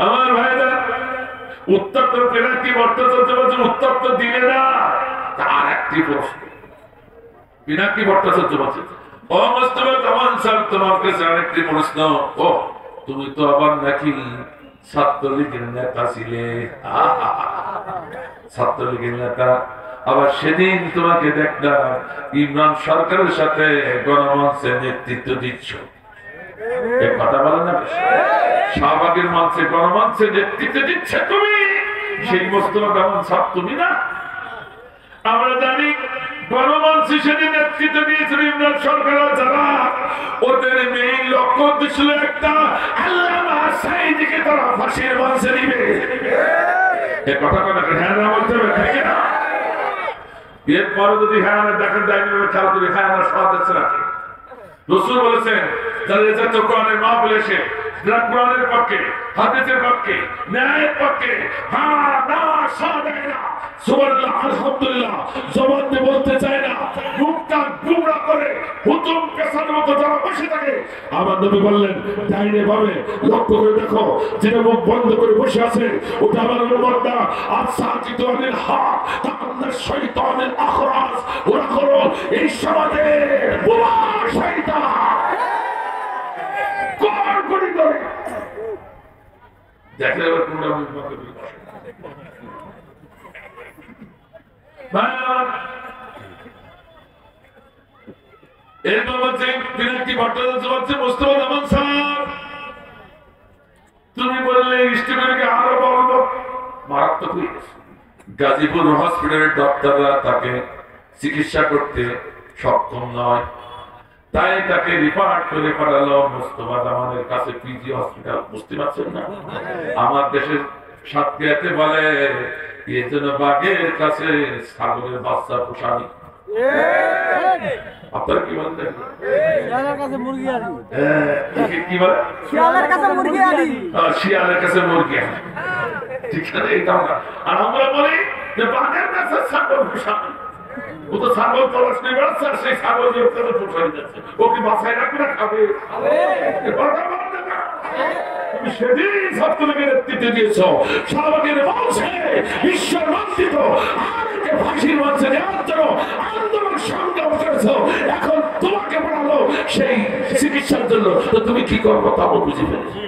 আমার ভাইরা উত্তর তো পিনাকি ভট্টাচার্য বলছে, উত্তর তো দিলে না। তার একটি প্রশ্ন, পিনাকি ভট্টাচার্য বলছে, ও মোস্তফা জামান স্যার, তোমার কাছে আরেকটি প্রশ্ন। ও, তুমি তো আবার নাকি ছাত্রলীগের নেতা ছিলে। ছাত্রলীগের নেতা, আবার সেদিন তোমাকে দেখলাম ইমরান সরকারের সাথে গণমঞ্চে নেতৃত্ব দিচ্ছ। কথা বলেন না, শাহবাগের মঞ্চে গণমঞ্চে নেতৃত্ব দিচ্ছে তুমি, সেই মোস্তফা জামান স্যার তুমি না? আমরা জানি গণমঞ্চে সেদিন নেতৃত্ব দিয়েছিল ইমরান সরকার, যারা ওদের মেইন লক্ষ্য ছিল একটা, আল্লামা সাঈদীকে তারা ফাঁসির মঞ্চে দিবে। এ কথা কথা হ্যাঁ না বলতে হবে, ঠিক না? এরপরে যদি হ্যাঁ না দেখেন, দায়িত্ব খেয়াল করি, হ্যাঁ না সব দেখছে রাখে। রাসূল বলেছেন, যারা এত কোরআনের মা বলেছে, যারা কোরআনের পক্ষে, হাদিসের পক্ষে, ন্যায়ের পক্ষে, হ্যাঁ না সাদেয় না, সুবহানাল্লাহ আলহামদুলিল্লাহ জবান দিয়ে বলতে চায় না, মুখটা গুমরা করে হুতুম পেশার মতো যারা বসে থাকে, আমার নবী বললেন ডাইনে ভাবে লক্ষ্য করে দেখো, যেটা মুখ বন্ধ করে বসে আছে ওটা আমার উম্মত না। আর সাজিদ আনিল হক তাআল্লা শয়তানিল আখরাস, ওরা করো এই সমাজে বোমা শয়তান কোন করি করে দেখলে আবার কোনটা মুখ বন্ধ করে বসে। এরপর বলছে পিনাকি ভট্টাচার্য বলছে, মোস্তফা জামান স্যার, তুমি বললে স্টুডেন্টকে আরো বলবো, মারাত্মক হয়ে গেছে। গাজীপুর হসপিটালের ডক্টররা তাকে চিকিৎসা করতে সক্ষম নয়, তাই তাকে রিফার করে পাঠালো মোস্তফা জামানের কাছে, পিজি হসপিটাল। বুঝতে পারছেন না? আমার দেশের সাতক্ষীরাতে বলে এই জন্য বাঘের কাছে ছাগলের বাচ্চা পোষানি। আপনারা কি বলেন? শিয়ালের কাছে মুরগি আদি। কি বলে? শিয়ালের কাছে মুরগি আদি। শিয়ালের কাছে মুরগি আদি, ঠিক আছে? এটা আর আমরা বলি যে বাঘের কাছে ছাগল পোষানি। ও তো ছাগল তলাশ নিয়ে বেড়াচ্ছে, সেই ছাগল পোষানি যাচ্ছে, ও কি বাসায় রাখবে না খাবে? তুমি সেদিন ছাত্রলীগের নেতৃত্বে দিয়েছ, শাহবাগের বংশে ঈশ্বর বঞ্চিত ফাঁসির মঞ্চে নেওয়ার জন্য আন্দোলন সংগ্রাম করেছ। এখন তোমাকে পড়ালো সেই চিকিৎসার জন্য, তো তুমি কি করবো তা বুঝে ফেলেছি।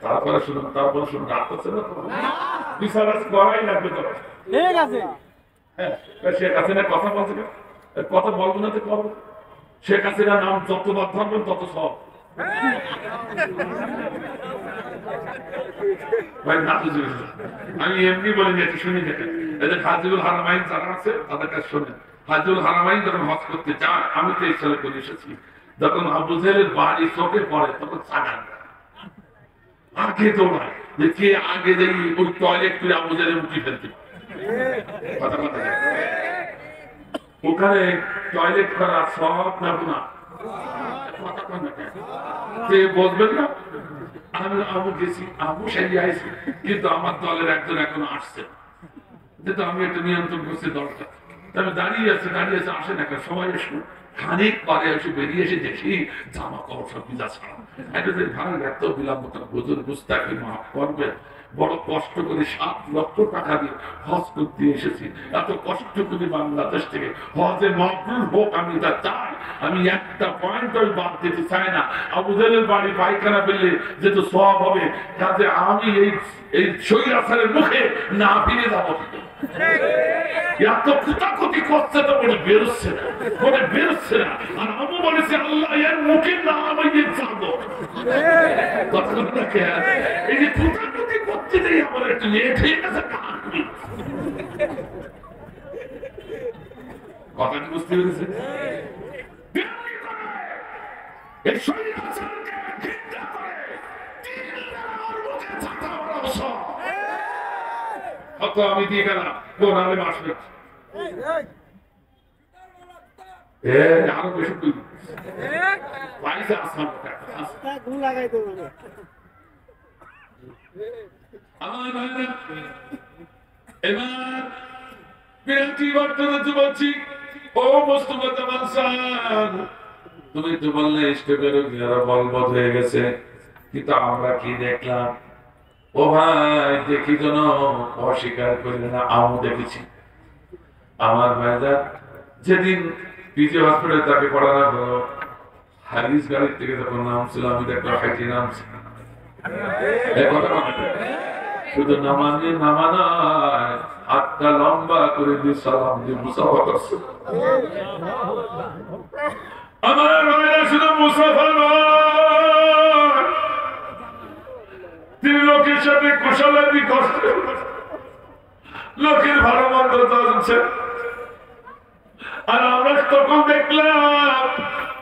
তারপরে শুনুন, রাগ করছে না তো, বিচার করাই লাগবে তো। ঠিক আছে, শেখ হাসিনা কথা বলছে, কথা বলবো না তো করবো। শেখ হাসিনার নাম যত বাদ থাকবেন তত সব। আমি এমনি বলি যে শুনি দেখেন, এদের হাজিউল হারামাইন যারা আছে তাদের কাছে শোনেন। হাজিউল হারামাইন যখন হজ করতে যায়, আমি তো এই সালে করে এসেছি, যখন আবু জেহেলের বাড়ি চোখে পড়ে তখন চাগান আগে দৌড়ায় যে কে আগে যাই ওই টয়লেট করে আবু জেহেলের মুখে ফেলতে। কথা কথা ওখানে টয়লেট করা সব না গুনাহ, বলবেন না? আমি গেছি, আমি সারিয়ে আইছি, কিন্তু আমার দলের একজন এখনো আসছে, যেহেতু আমি একটা নিয়ন্ত্রণ করছি দলটা। আমি দাঁড়িয়ে আছে আসেন একটা সময় এসো। খানিক পরে এসে বেরিয়ে এসে দেখি জামা কাপড় সব ভিজা ছাড়া। ভালো এত বিলম্ব করে হুজুর মুস্তাকি মাফ করবেন, বড় কষ্ট করে 7 লক্ষ টাকা দিয়ে হজ করতে এসেছি, এত কষ্ট করে বাংলাদেশ থেকে হজে মাবরুর হোক, আমি তা চাই। আমি একটা পয়েন্ট বাদ দিতে চাই না। আবু জেহেলের বাড়ি পায়খানা পেলে যেহেতু সওয়াব হবে, কাজে আমি এই শৈরাচারের মুখে না ফিরে যাবো। এত কুতাকুতি করছে তো বলে বেরোচ্ছে না, আর আমি বলেছি আল্লাহ এর মুখে না আমি যাবো। এই যে কুতাকুতি করতে নেই, আমার একটু লেট হয়ে গেছে। কথাটি বুঝতে পেরেছে? আমি দিয়ে গেলাম কোন আলে আসবে আরো বেশি বলছি। ও মোস্তফা জামাল স্যার, তুমি তো বললে স্টেপের বলবৎ হয়ে গেছে, কিন্তু আমরা কি দেখলাম? ও ভাই, দেখি যেন অস্বীকার করবে না, আমি দেখেছি। আমার ভাইজান যেদিন পিজি হসপিটালে তাকে পড়ানো হলো, হারিস গাড়ির থেকে যখন নামছিল, আমি দেখলাম হাইটি নামছি। শুধু নামানো হাতটা লম্বা করে দিয়ে সালাম দিয়ে মুসাফা করছে। আমার ভাইরা শুধু মুসাফা নয়, তিনি লোকের সাথে কুশলাদি করছে, লোকের ভালো মন্দ জানছে। আর আমরা তখন দেখলাম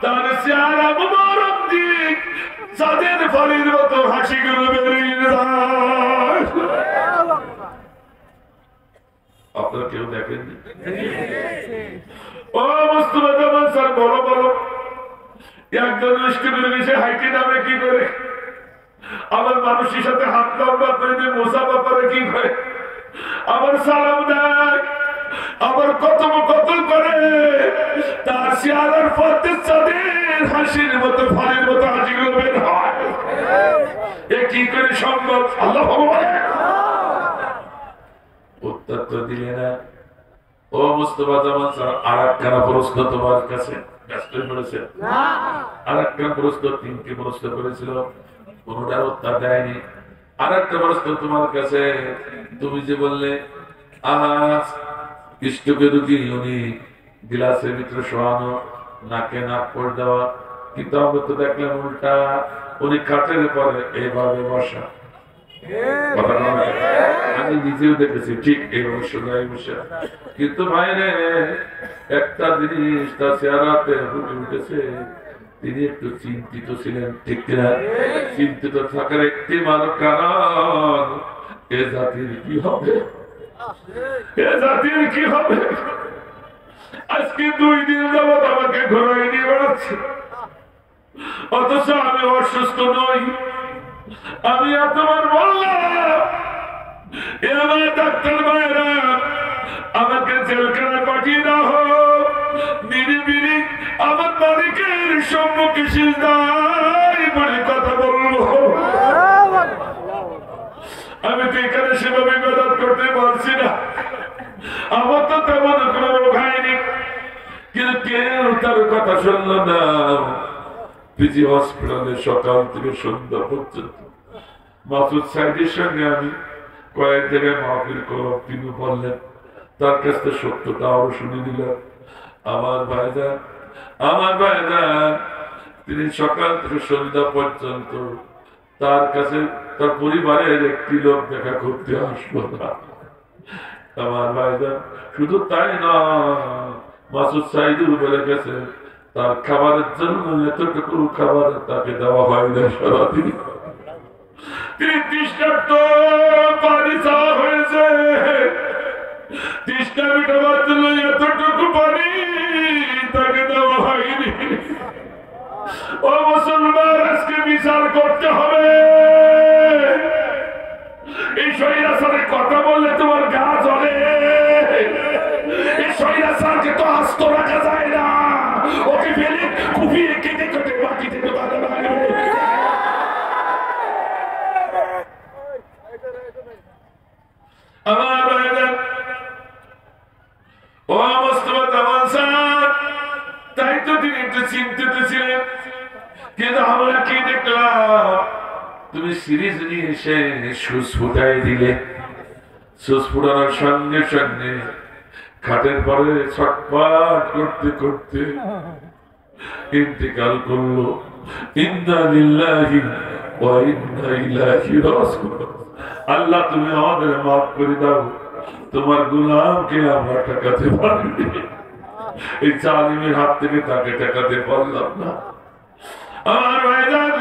তার চেহারা মুবারক দিক যাদের ফলের মতো হাসিগুলো বেরিয়ে যায়। আপনারা কেউ দেখেননি? ও মোস্তফা জামাল স্যার, বলো একজন স্টুডেন্ট এসে হাইটি নামে কি করে, আবার মানুষের সাথে হাত লম্বা করে দিয়ে মুসাফা করে কি করে, আবার সালাম দেয়, আবার কতল করে, তার চেহারার পথে চাঁদের হাসির মতো ফলের মতো হাসিগুলো বের হয়। এ কি করে সম্ভব? আল্লাহ উত্তর তো দিলে না। ও মোস্তফা জামাল স্যার, আর একখানা প্রশ্ন তোমার কাছে ব্যস্ত হয়ে পড়েছে। আর একটা প্রশ্ন, 3টি প্রশ্ন করেছিল, কোনটার উত্তর দেয়নি। আর একটা প্রশ্ন তোমার কাছে, তুমি যে বললে ইষ্টকে রুগী উনি গিলাসের ভিতরে শোয়ানো, নাকে নাক পড়ে দেওয়া, কিন্তু আমরা তো দেখলাম উল্টা, উনি কাঠের পরে এইভাবে বসা। আমি নিজেও দেখেছি ঠিক এইভাবে সোজাই বসে। কিন্তু ভাইরে একটা জিনিস তার চেহারাতে ফুটে উঠেছে, তিনি একটু চিন্তিত ছিলেন, ঠিক কিনা? চিন্তিত থাকার একটি মাত্র কারণ, এ জাতির কি হবে, এ জাতির কি হবে? আজকে 2 দিন যাবত আমাকে ঘোরাই নিয়ে বেড়াচ্ছে, অথচ আমি অসুস্থ নই। আমি তোমার বললাম এ আমার ডাক্তার ভাইরা আমাকে জেলখানায় পাঠিয়ে দাও, নিরিবিলি আমার মালিকের সম্মুখে সিজদায় পড়ে কথা বলবো। আমি তো এখানে সেভাবে ইবাদত করতে পারছি না, আমার তো তেমন কোনো রোগ হয়নি, কিন্তু কেউ তার কথা শুনলো না। পিজি হসপিটালে সকাল থেকে সন্ধ্যা পর্যন্ত মাসুদ সাইদের সঙ্গে আমি কয়েক জায়গায় মাহফিল করলাম, তিনি বললেন, তার কাছ থেকে সত্যটা আরো শুনে দিলাম। আমার ভাইরা তিনি সকাল থেকে সন্ধ্যা পর্যন্ত তার কাছে তার পরিবারের একটি লোক দেখা করতে আসলো না। আমার ভাইরা শুধু তাই না, মাসুদ সাইদুল বলে গেছে তার খাবারের জন্য এতটুকু খাবার তাকে দেওয়া হয় না সারাদিন। তিনি তৃষ্ণার্ত, পানি চাওয়া হয়েছে, তৃষ্ণা মেটাবার জন্য এতটুকু পানি তাকে দেওয়া হয়নি। ও মুসলমান, আজকে বিচার করতে হবে। এই স্বৈরাচারের কথা বললে তোমার গা জ্বলে। এই স্বৈরাচারকে তো আস্ত রাখা যায় না, ওকে ফেলে কুপিয়ে কেটে কেটে মাটিতে ঢোকাতে লাগবে। আমার ভাইরা, ও মোস্তফা জামান স্যার, তাই তো তিনি একটু চিন্তিত ছিলেন, কিন্তু আমরা কি দেখলাম, তুমি সিরিজ নিয়ে এসে সুচ ফুটাই দিলে। সুচ ফুটানোর সঙ্গে সঙ্গে খাটের পরে ছটফট করতে করতে ইন্তেকাল করলো। ইন্না লিল্লাহি ওয়া ইন্না ইলাইহি রাজিউন। আল্লাহ তুমি আমাদের মাফ করে দাও, তোমার গুনাহকে আমরা ঠেকাতে পারিনি, এই জালিমের হাত থেকে তাকে ঠেকাতে পারলাম না। আমার ভাইজান,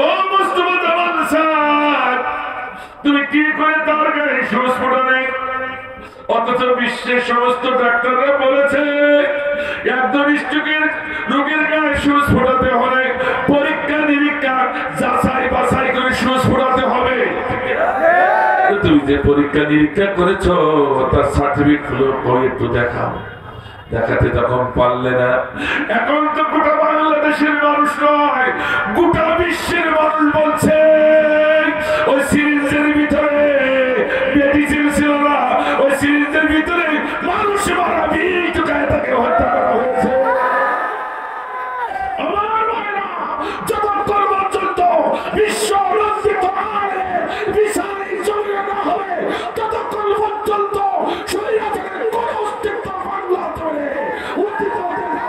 ও মুস্তফা জামান স্যার, তুমি কি করে তার গায়ে সুচ ফোটালে? অথচ বিশ্বের সমস্ত ডাক্তাররা বলেছে একজন স্ট্রোকের রোগীর গায়ে সুচ ফোটাতে হলে পরীক্ষা নিরীক্ষা যাচাই বাছাই করে সুচ ফোটাতে হবে। তুমি যে পরীক্ষা নিরীক্ষা করেছো তার সার্টিফিকেট গুলো একটু দেখাও। দেখাতে তখন পারলে না। এখন তো গোটা বাংলাদেশের মানুষ নয়, গোটা বিশ্বের মানুষ বলছে ওই সিরিজের ভিতরে মেডিসিন ছিল না, ওই সিরিজের ভিতরে মানুষ মারা বিষ ঢুকায় তাকে হত্যা করা হয়েছে। আমার ভাইরা, যতক্ষণ পর্যন্ত বিশ্ব রঞ্জিত বিচারের জন্য না হবে ততক্ষণ পর্যন্ত শরীয়তের কোন অস্তিত্ব বাংলা ধরে উদ্দিত হবে না।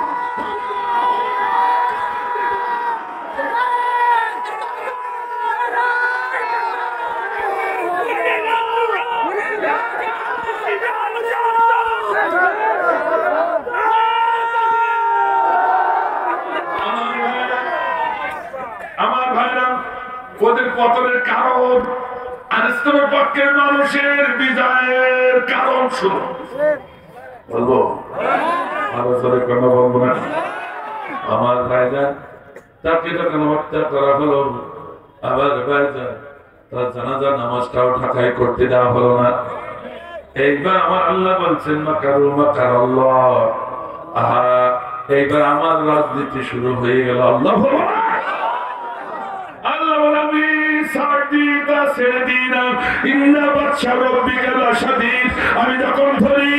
আমার ভাইরা, ওদের পতনের কারণ আর ইসলামের পক্ষের মানুষের বিজয়ের কারণ শুনো। বলবো আরো জোরে কথা বলবো না। আমার ভাইজান, তাকে যখন হত্যা করা হলো, আবার ভাইজান তার জানাজা নামাজটাও ঢাকায় করতে দেওয়া হলো না। এইবার আমার আল্লাহ বলছেন মাকারু মাকার আল্লাহ। আহা, এইবার আমার রাজনীতি শুরু হয়ে গেল। আল্লাহ আমি যখন ধরি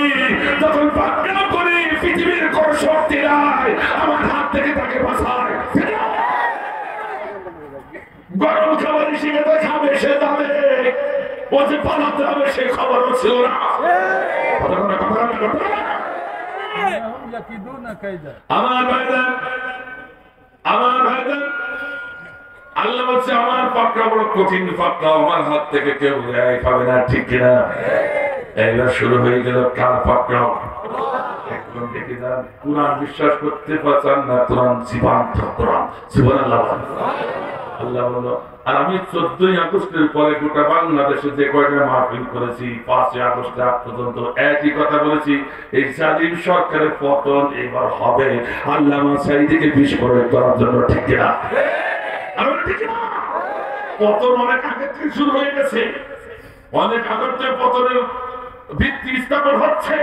তখন পাকড়াও করি, পৃথিবীর কোন শক্তি নাই আমার হাত থেকে তাকে বাঁচায়। গরম খাবার হিসেবে তো খাবে, সে যাবে, ও যে পালাতে হবে সে খবরও ছিল না। আমার ভাইজান, আমার ভাইজান, আল্লাহ বলছে আমার পাকড়া বড় কঠিন পাকড়া, আমার হাত থেকে কেউ রেহাই পাবে না, ঠিক কিনা? এইবার শুরু হয়ে গেল কার পাকড়া। একদম দেখে যান, কোরআন বিশ্বাস করতে পারছেন না, কোরআন জীবন্ত, কোরআন জীবন। আল্লাহ আল্লাহ বলল আর আমি 14ই আগস্টের পরে গোটা বাংলাদেশে যে কয়টা মাহফিল করেছি 5ই আগস্ট আগ পর্যন্ত একই কথা বলেছি, এই জালিম সরকারের পতন এবার হবে আল্লামা সাঈদীকে বিস্ফোরণ করার জন্য। ঠিক না? ঠিক না? পতন অনেক আগে থেকে শুরু হয়ে গেছে, অনেক আগে থেকে পতনের ভিত্তি স্থাপন হচ্ছে,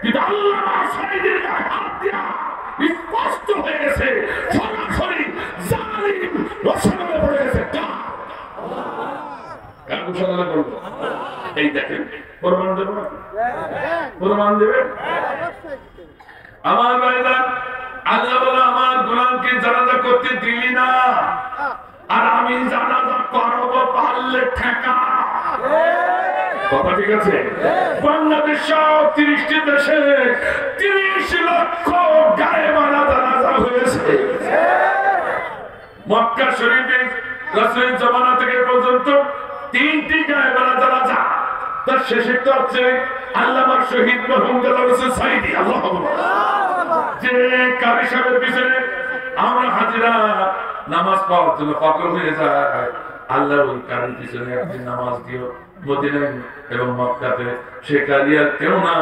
কিন্তু আল্লামা সাঈদীর গায়ে হাত দেয়া স্পষ্ট হয়ে গেছে সরাসরি জালিম রসায়নে পড়ে গেছে। কেন ঘোষণা করবো? এই দেখেন প্রমাণ দেব না? প্রমাণ দেবে আমার ভাইরা। আল্লাহ বলে আমার গোলামকে জানাজা করতে দিলি না, আর আমি জানাজা করব পারলে ঠেকা। কথা ঠিক আছে? বাংলাদেশ সহ 30টি দেশে 30 লক্ষ গায়েবানা জানাজা হয়েছে। মক্কা শরীফে রাসূলের জামানা থেকে পর্যন্ত 3টি গায়েবানা জানাজা। তার শেষে তো হচ্ছে আল্লামা শহীদ মরহুম জালালউদ্দিন সাঈদী। আল্লাহু আকবার। যে কারি সাহেবের পিছনে আমরা হাজিরা নামাজ পড়ার জন্য পাগল হয়ে যায়, আল্লাহ ওই কারির পিছনে আপনি নামাজ দিও মদিনায় এবং মক্কাতে। সে কারি আর কেউ না,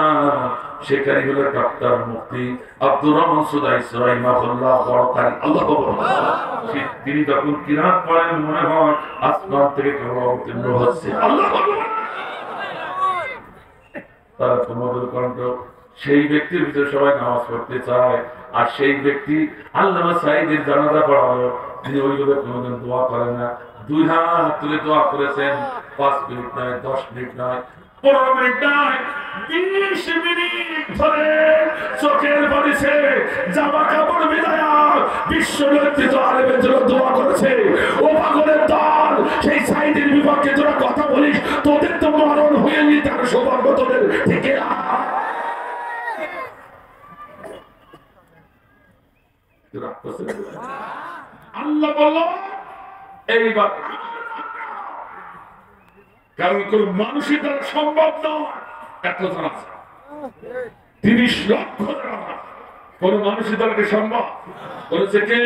সে কারি হলো ডক্টর মুফতি আব্দুর রহমান সুদাইস রাহিমাহুল্লাহ, বড় কারি। আল্লাহু আকবার। তিনি যখন কিরাত পড়েন মনে হয় আসমান থেকে কেউ অবতীর্ণ হচ্ছে। আল্লাহু আকবার। তারা তোমাদের কণ্ঠ সেই ব্যক্তির ভিতরে সবাই নামাজ পড়তে চায়, আর সেই ব্যক্তি আল্লামা সাঈদীর জানাজা পড়ালো, তিনি ওইভাবে কোনোদিন দোয়া করে না। 2 হাত তুলে দোয়া করেছেন, 5 মিনিট নয়, 10 মিনিট নয়, 15 মিনিট নয়, 20 মিনিট ধরে চোখের বালিশে জামা কাপড় বিদায়া বিশ্ব নেতৃত্ব আলেমের জন্য দোয়া করেছে। ও পাগলের দল, সেই সাঈদীর বিপক্ষে তোরা কথা বলিস, তোদের তো মরণ হয়ে নি, তার সৌভাগ্য তোদের। ঠিক না? আল্লাহ বলল এইবার, কারণ কোন মানুষের দ্বারা সম্ভব নয় এত জানাজা, 30 লক্ষ জানাজা কোন মানুষের দ্বারা সম্ভব বলেছে কে?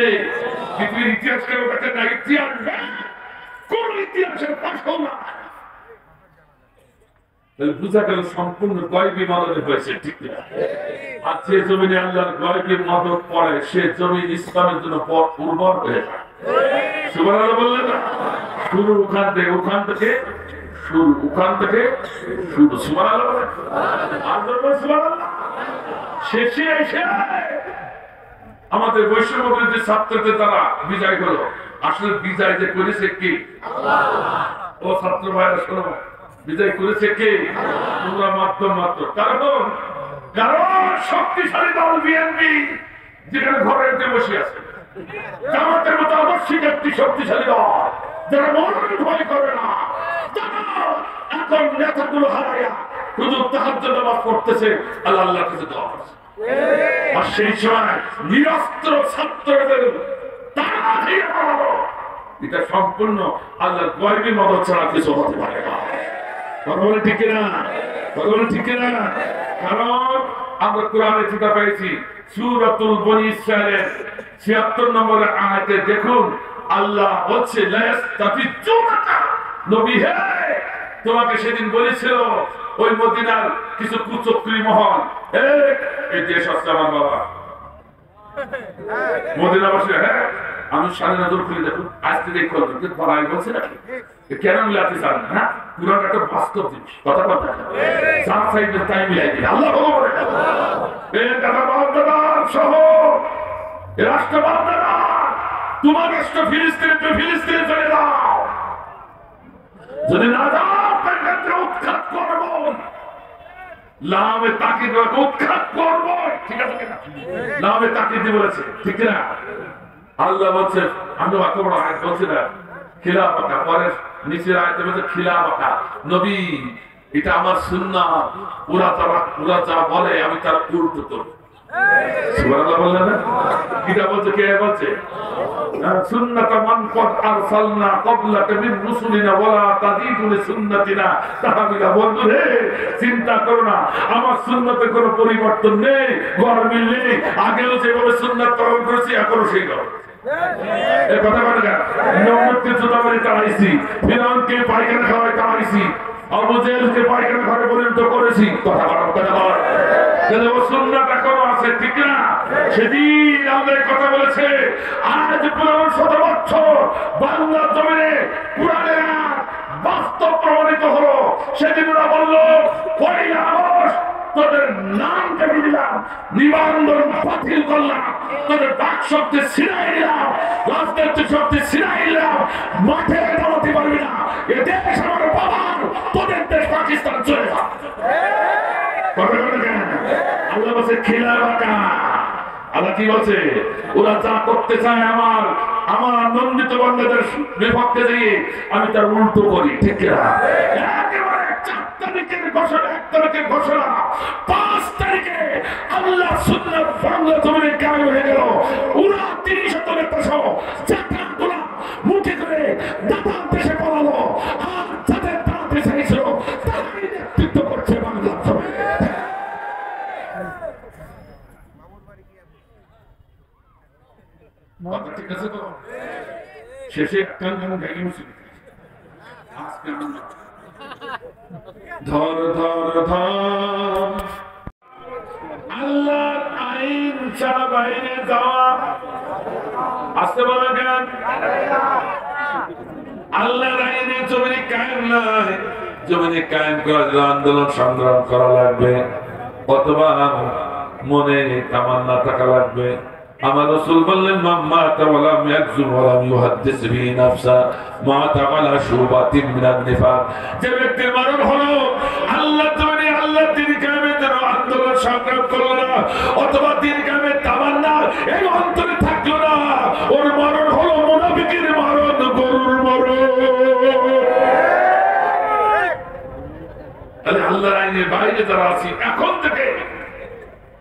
পৃথিবীর ইতিহাস কেন দেখে না? ইতিহাস কোন ইতিহাসের পাশও না। বুঝা গেল সম্পূর্ণ গয়বী মদতে হয়েছে। ঠিক না? আর যে জমিনে আল্লাহর গয়বী মদত পড়ে সে জমিন ইসলামের জন্য উর্বর হয়ে যায়। সুবহানাল্লাহ বললেন না? শুরু ওখান থেকে শুরু। সুবহানাল্লাহ বলেন। আর বলবেন সুবহানাল্লাহ। শেষে এসে আমাদের বৈষম্য বিরোধী ছাত্রদের দ্বারা বিজয় হলো। আসলে বিজয় যে করেছে কি? আল্লাহ। ও ছাত্র ভাইরা শোনো, বিজয় করেছে কে? তোমরা মাত্র। কারণ শক্তিশালী দল বিএনপি যেখানে ঘরে বসে আছে, জামাতের মতো আদর্শিক একটি শক্তিশালী দল যারা মরণ ভয় করে না, এখন নেতাগুলো হারাইয়া শুধু তাহাজ্জুদ নামাজ পড়তেছে, আল্লাহর কাছে দোয়া করছে। আর সেই সময় নিরস্ত্র ছাত্রদের তারা দিয়ে এটা সম্পূর্ণ আল্লাহর গয়বী মদত ছাড়া কিছু হতে পারে না। কথা বলে ঠিক না? কারণ আমরা কোরআনে চিন্তা পেয়েছি সূরাতুল বনী ইসরাঈলের ৭৬ নম্বরের আয়াতে দেখুন, আল্লাহ বলছে নবী হে, তোমাকে সেদিন বলেছিল ওই মদিনার কিছু কুচক্রী মহল, এই দেশ হচ্ছে আমার বাবা মদিনা বসে, হ্যাঁ আমি সাড়ে নজর খুলে দেখুন আজকে দেখো বলাই বলছে নাকি কেন মিলাতে চান না? পুরান একটা বাস্তব জিনিস, কথা যার সাইডে তাই মিলাই দিন। আল্লাহ সহ রাষ্ট্র বাপদাদা, তোমার রাষ্ট্র ফিলিস্তিনে চলে যাও, যদি না যাও তার ক্ষেত্রে উৎখাত করবো, লামে তাকিদ উৎখাত করবো। ঠিক আছে কিনা? লামে তাকিদ বলেছে, ঠিক না? আল্লাহ বলছে আমি অত বড় আয়াত বলছি না, খিলাফা পরে নিচের আয়াতে বলছে খিলাফা নবী, এটা আমার সুন্নাত, ওরা যা বলে আমি তার উল্টো করব। সুবহানাল্লাহ বললেন না? কিটা বলছে? কে বলছে? সুন্নাত মান কদ আরসালনা ক্বাবলাকা মিন রুসুলিনা ওয়ালা তাজিদু লিসুন্নাতিনা তাহবিলা। বন্ধু রে, চিন্তা করো না, আমার সুন্নতে কোনো পরিবর্তন নেই, গরমিল নেই। আগেও যেভাবে সুন্নাত পালন করেছি এখনো সেই ভাবে। এই কথা বলে না, নমরুদকে জুতা মেরে তাড়াইছি, ফিরআউনকে পায়খানা খাওয়ায় তাড়াইছি, আবু জেহেলকে পায়খানা ঘরে পরিণত করেছি। কথা বলার কথা বল, তাহলে ও সুন্নাত এখনো আছে, ঠিক না? সেদিন আমাদের কথা বলেছে, আজ পুরো ১৭ বছর বাংলা জমিনে কোরআনের বাস্তব প্রমাণিত হলো। সেদিন ওরা বলল, ১ আগস্ট তোদের নাম কেটে দিলাম, নিবন্ধন বাতিল করলাম, তোদের বাক শক্তি ছিনাই দিলাম, রাজনৈতিক শক্তি ছিনাই দিলাম, মাঠে দাঁড়াতে পারবি না, এ দেশ আমার বাবার, তোদের দেশ পাকিস্তান চলে যা। আল্লাহ বলছে খেলা বাঁকা। আল্লাহ কি বলছে? ওরা যা করতে চায় আমার নন্দিত বান্দাদের বিপক্ষে দিয়ে আমি তার উল্টো করি, ঠিক না? একেবারে ৪ তারিখের ঘোষণা, ১ তারিখের ঘোষণা, ৫ তারিখে আল্লাহ সুন্নাত বাংলা জমিনে কায়েম হয়ে গেল। ওরা ৩০ নেতা সহ চাকরাগুলা মুঠে করে দাদার দেশে পালালো, আর যাদের দাঁড়াতে চাইছিল তারাই নেতৃত্ব করছে বাংলা জমিনে। ঠিক আছে তো? শেষে ধর ধর ধর আল্লাহর আইন ছাড়া বাইরে যাওয়া, আসতে বলে কেন? আল্লাহর আইনে জমিনে কায়েম নাই, জমিনে কায়েম করার জন্য আন্দোলন সংগ্রাম করা লাগবে, অথবা মনে তামান্না থাকা লাগবে। আমার রাসূল বললেন, মাম্মা তাওয়ালা ইয়াকযুব ওয়া লাম ইউহাদ্দিস বিহি নাফসা মা তাওয়ালা শুবাতিন মিনান নিফাক। যে ব্যক্তির মরণ হলো আল্লাহ জমিনে আল্লাহ দ্বীন কায়েমের জন্য আন্দোলন সংগ্রাম করলো না, অথবা দ্বীন কায়েমের তামান্না এই অন্তরে থাকলো না, ওর মরণ হলো মুনাফিকের মরণ, গরুর মরণ। তাহলে আল্লাহর আইনের বাইরে যারা আছি, এখন থেকে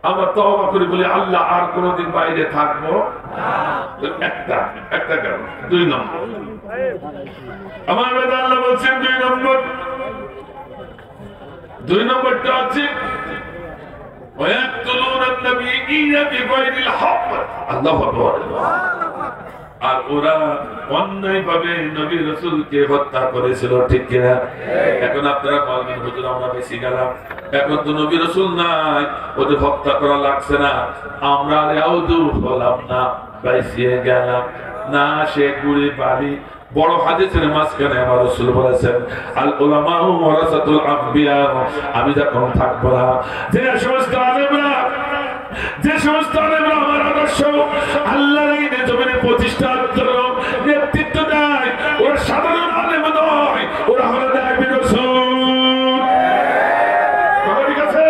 আমরা তওবা করি, বলি আল্লাহ আর কোনদিন বাইরে থাকবো না। একটা কারণ। ২ নম্বর, আমার বেদা আল্লাহ বলছেন ২ নম্বরটা হচ্ছে ওয়ায়াকতুলুনান নাবিয়্যিনা বিগাইরিল হক। আল্লাহু আকবার। আর ওরা অন্যায়ভাবে নবী রাসূলকে হত্যা করেছিল, ঠিক কিনা? এখন আপনারা বলবেন, হুজুর আমরা বেশি গেলাম, এখন তো নবী রাসূল নাই, ওদের হত্যা করা লাগছে না, আমরা আউদু হলাম না, বাইসিয়ে গেলাম না। সে গুড়ি বাড়ি বড় হাদিসের মাঝখানে আমার রাসূল বলেছেন, আল উলামাউ ওয়ারাসাতুল আম্বিয়া, আমি যখন থাকবো না, যে সমস্ত আলেমরা আমার আদর্শ আল্লাহর এই জমিনে প্রতিষ্ঠার জন্য নেতৃত্ব দেয়, ওরা সাধারণ আলেম নয়, ওরা হলো নায়েবে রাসূল। ঠিক আছে?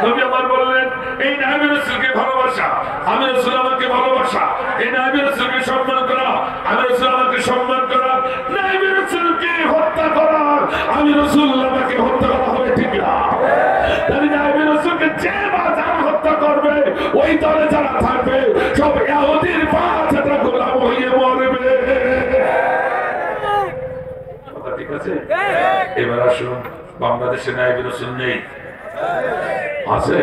নবী আমার বললেন, এই নায়েবে রাসূলকে ভালোবাসা, আমি রাসূল আমাকে ভালোবাসা, এই নায়েবে রাসূলকে সম্মান করা, আমি রাসূল আমাকে সম্মান করা, নায়েবে রাসূলকে হত্যা করা, আমি রাসূল আমাকে হত্যা করা হবে, ঠিক না? তাহলে নায়েবে রাসূলকে যে বা যারা হত্যা করবে, ওই দলে যারা থাকবে সব ইহুদির পাঁচটা গোলাম হয়ে মরবে। কথা ঠিক আছে? এবার আসুন, বাংলাদেশে নায়েবে রাসূল নেই, আছে।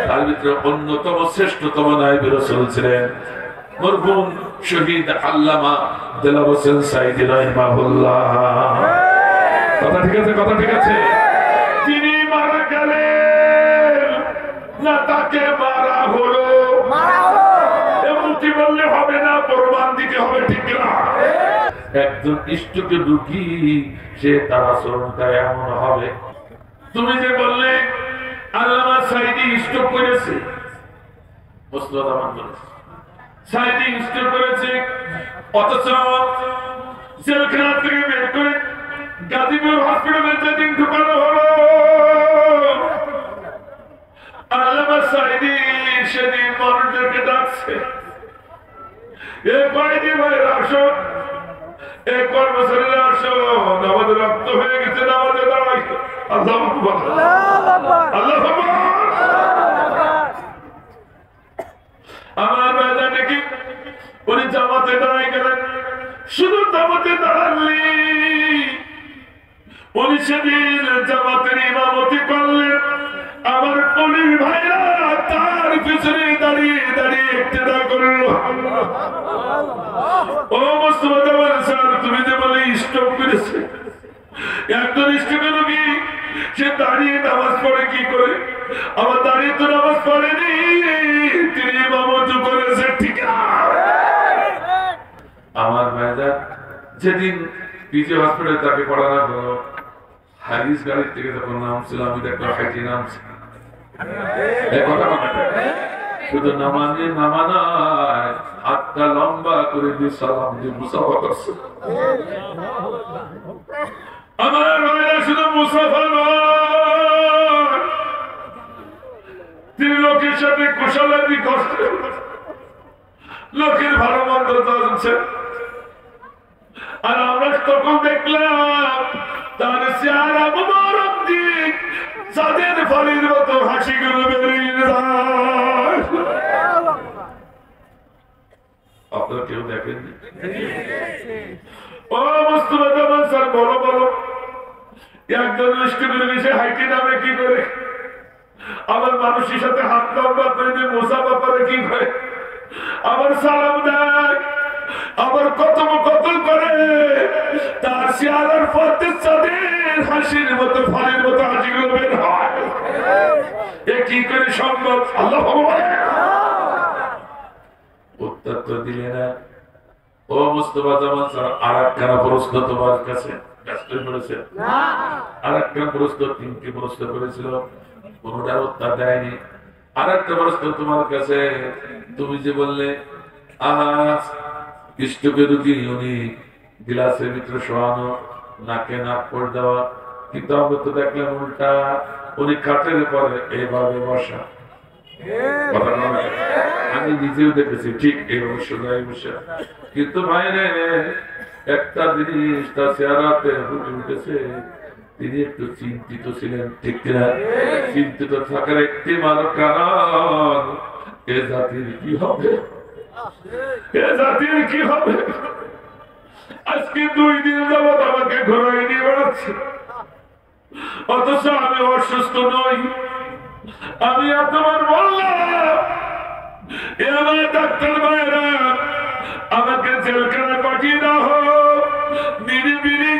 তার ভিতরে অন্যতম শ্রেষ্ঠতম নায়েবে রাসূল ছিলেন মরহুম শহীদ আল্লামা দেলাওয়ার হোসেন সাঈদী রাহিমাহুল্লাহ। কথা ঠিক আছে? কথা ঠিক আছে? তিনি মারা গেলেন না তাকে মারা হলো, এমনটি বললে হবে না, প্রমাণ দিতে হবে, ঠিক না? একজন ইষ্টকে দুঃখী, সে তার আচরণটা এমন হবে। তুমি যে বললে আল্লামা সাঈদী স্ট্রোক করেছে, মুসলিম রহমান বলেছে সাঈদী স্ট্রোক করেছে, অথচ জেলখানা থেকে বের করে গাজীপুর হসপিটালে যেদিন ঢুকানো হলো, আল্লামা সাঈদী সেদিন মানুষদেরকে ডাকছে, এ কয়েদি ভাইরা আসো, এ কর্মচারীরা আসো, নামাজে রক্ত হয়ে গেছে, নামাজে দাঁড়াই। আল্লাহু আকবার, আল্লাহু আকবার। আমার বাবা নাকি উনি জামাতে দাঁড়াই গেলেন, শুধু জামাতে দাঁড়াননি, উনি সেদিন জামাতের ইমামতি করলেন, আমার পুলিশ ভাইরা তার পিছনে দাঁড়িয়ে দাঁড়িয়ে ইক্তেদা করলো। ও মুস্তফা জামান স্যার, তুমি যে বলে স্টপ করেছে, একজন স্টপের রোগী সে দাঁড়িয়ে নামাজ পড়ে কি করে? আমার দাঁড়িয়ে তো নামাজ পড়েনি, তিনি ইমামতি করেছে, ঠিক না? আমার ভাইরা যেদিন পিজি হসপিটালে তাকে পড়ানো হলো, হারিস গাড়ির থেকে যখন নামছিল, আমি দেখলাম হাইটি নামছে। শুধু নামানায় হাতটা লম্বা করে দিয়ে সালাম দিয়ে মুসাফা করছে। আমার ভাইরা শুধু মুসাফা নয়, তিনি লোকের সাথে কুশলাদি করছে, লোকের ভালো মন্দ জানছে। আর আমরা তখন দেখলাম তার চেহারা মুবারক দিক যাদের ফলের মতো হাসিগুলো বেরিয়ে যায়। আপনারা কেউ দেখেননি? ও মুস্তফা জামান স্যার, বলো বলো, একজন স্টুডেন্ট এসে হাইটি নামে কি করে? আবার মানুষের সাথে হাত লম্বা করে দিয়ে মুসাফা করে কি করে? আবার সালাম দেয়, আবার কতম কতল করে, তার চেহারার পথে চাঁদের হাসির মতো ফলের মতো হাসিগুলো বের হয়। এ কি করে সম্ভব? আল্লাহ উত্তর তো দিলে না। ও মুস্তফা জামান স্যার, আর একখানা প্রশ্ন তোমার কাছে ব্যস্ত করেছে। আর একটা প্রশ্ন, তিনটি প্রশ্ন করেছিল, কোনটার উত্তর দেয়নি। আর একটা প্রশ্ন তোমার কাছে, তুমি যে বললে আজ ইষ্টকে রুগী উনি গিলাসের ভিতরে শোয়ানো, নাকে নাক পড়ে দেওয়া, কিন্তু আমরা তো দেখলাম উল্টা, উনি কাঠের পরে এইভাবে বসা। আমি নিজেও দেখেছি ঠিক এইভাবে সোজাই বসা। কিন্তু বাইরে একটা জিনিস তার চেহারাতে ফুটে উঠেছে, তিনি একটু চিন্তিত ছিলেন, ঠিক কিনা? চিন্তিত থাকার একটি মাত্র কারণ, এ জাতির কি হবে, এ জাতির কি হবে? আজকে 2 দিন যাবৎ আমাকে ঘোরাই নিয়ে বেড়াচ্ছে, অথচ আমি অসুস্থ নই। আমি তোমার বললাম, এ আমার ডাক্তার ভাইরা, আমাকে জেলখানায় পাঠিয়ে দাও, নিরিবিলি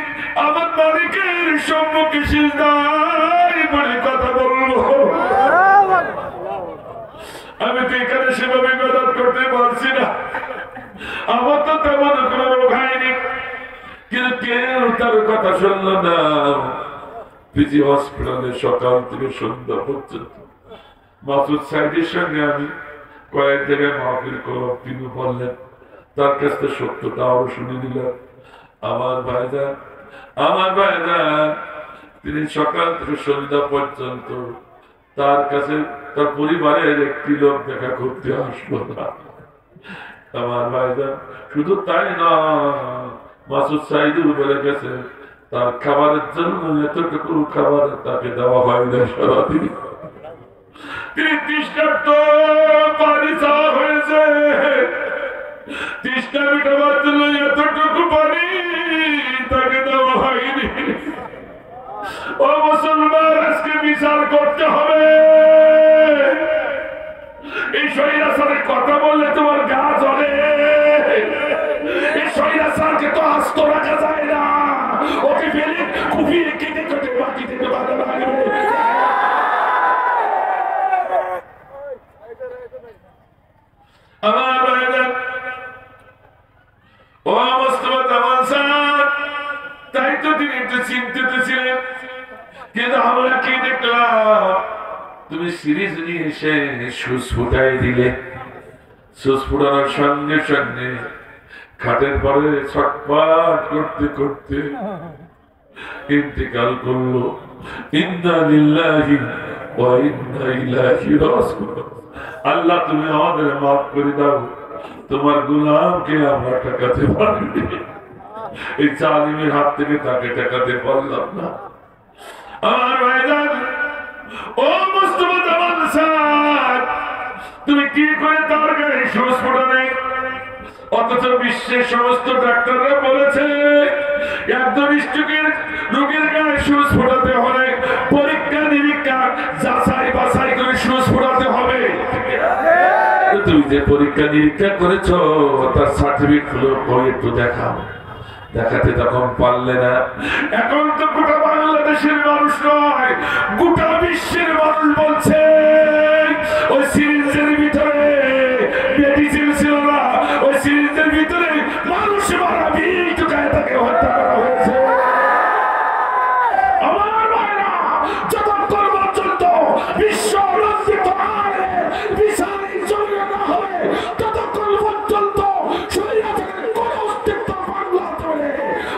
আমার মালিকের সম্মুখে সিজদায় পড়ে কথা বলবো। আমি তো এখানে সেভাবে ইবাদত করতে পারছি না, আমার তো তেমন কোনো রোগ হয়নি, কিন্তু কেউ তার কথা শুনলো না। পিজি হসপিটালে সকাল থেকে সন্ধ্যা পর্যন্ত মাসুদ সাইদের সঙ্গে আমি কয়েক জায়গায় মাহফিল করলাম, তিনি বললেন, তার কাছ থেকে সত্যটা আরো শুনে দিলাম। আমার ভাইরা তিনি সকাল থেকে সন্ধ্যা পর্যন্ত তার কাছে তার পরিবারের একটি লোক দেখা করতে আসলো না। আমার ভাইরা শুধু তাই না, মাসুদ সাইদুর বলে গেছে তার খাবারের জন্য এতটুকু খাবার তাকে দেওয়া হয় না সারাদিন। তিনি তৃষ্ণার্ত, পানি চাওয়া হয়েছে, তৃষ্ণা মেটাবার জন্য এতটুকু পানি তাকে দেওয়া হয়নি। ও মুসলমান, আজকে বিচার করতে হবে। এই স্বৈরাচারের কথা বললে তোমার গা জ্বলে। এই স্বৈরাচারকে তো আস্ত রাখা যায় না, ওকে ফেলে কুপিয়ে কেটে কেটে বাকি থেকে বাধা লাগবে। আমার ভাইরা, ও মুস্তফা জামান স্যার, তাই তো তিনি একটু চিন্তিত ছিলেন। কিন্তু আমরা কি দেখলাম, তুমি সিরিজ নিয়ে এসে সুচ ফুটাই দিলে। সুচ ফুটানোর সঙ্গে সঙ্গে খাটের পরে ছটফট করতে করতে ইন্তেকাল করলো। ইন্না লিল্লাহি ওয়া ইন্না ইলাইহি রাজিউন। আল্লাহ তুমি আমাদের মাফ করে দাও, তোমার গোলামকে আমরা ঠেকাতে পারিনি, এই জালিমের হাত থেকে তাকে ঠেকাতে পারলাম না। আমার ভাইজান, ও মুস্তফা জামান স্যার, তুমি কি করে তার গায়ে সুচ ফোটালে? অথচ বিশ্বের সমস্ত ডাক্তাররা বলেছে একজন স্ট্রোকের রোগীর গায়ে সুচ ফোটাতে হলে পরীক্ষা নিরীক্ষা যাচাই বাছাই করে সুচ ফোটাতে হবে। তুমি যে পরীক্ষা নিরীক্ষা করেছো তার সার্টিফিকেট গুলো একটু দেখাও। দেখাতে তখন পারলে না। এখন তো গোটা বাংলাদেশের মানুষ নয়, গোটা বিশ্বের মানুষ বলছে ওই সিরিঞ্জের ভিতরে মেডিসিন ছিল না, ওই সিরিঞ্জের ভিতরে মানুষ মারা বিষ ঢুকায় তাকে হত্যা করা হয়েছে। আমার ভাইরা, যতক্ষণ পর্যন্ত বিশ্ব রঞ্জিত বিশাল জমিয়ে না হবে ততক্ষণ পর্যন্ত স্বৈরাচারের কোন অস্তিত্ব বাংলা চলে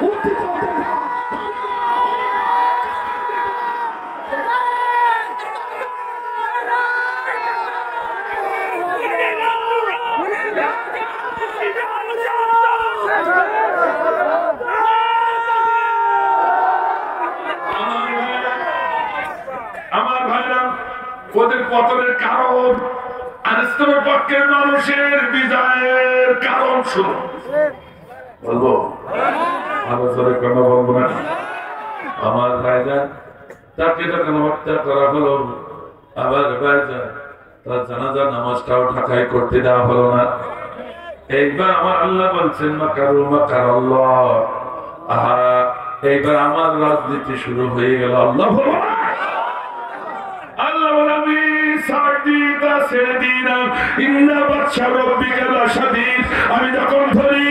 উদ্দিত হবে না। আমার ভাইরা, ওদের পতনের কারণ আর ইসলামের পক্ষের মানুষের বিজয়ের কারণ শুনো। বলবো আরো জোরে কেন বলবো না? আমার ভাইজান তাকে কেন হত্যা করা হলো? আবার ভাইজান তার জানাজা নামাজটাও ঢাকায় করতে দেওয়া হলো না। এইবার আমার আল্লাহ বলছেন মাকারু মাকার আল্লাহ। আহা, এইবার আমার রাজনীতি শুরু হয়ে গেল। আল্লাহ আল্লাহ আমি সাদিদা সেদিনা ইন্না বাদশা রাব্বিকা লাশাদীদ। আমি যখন ধরি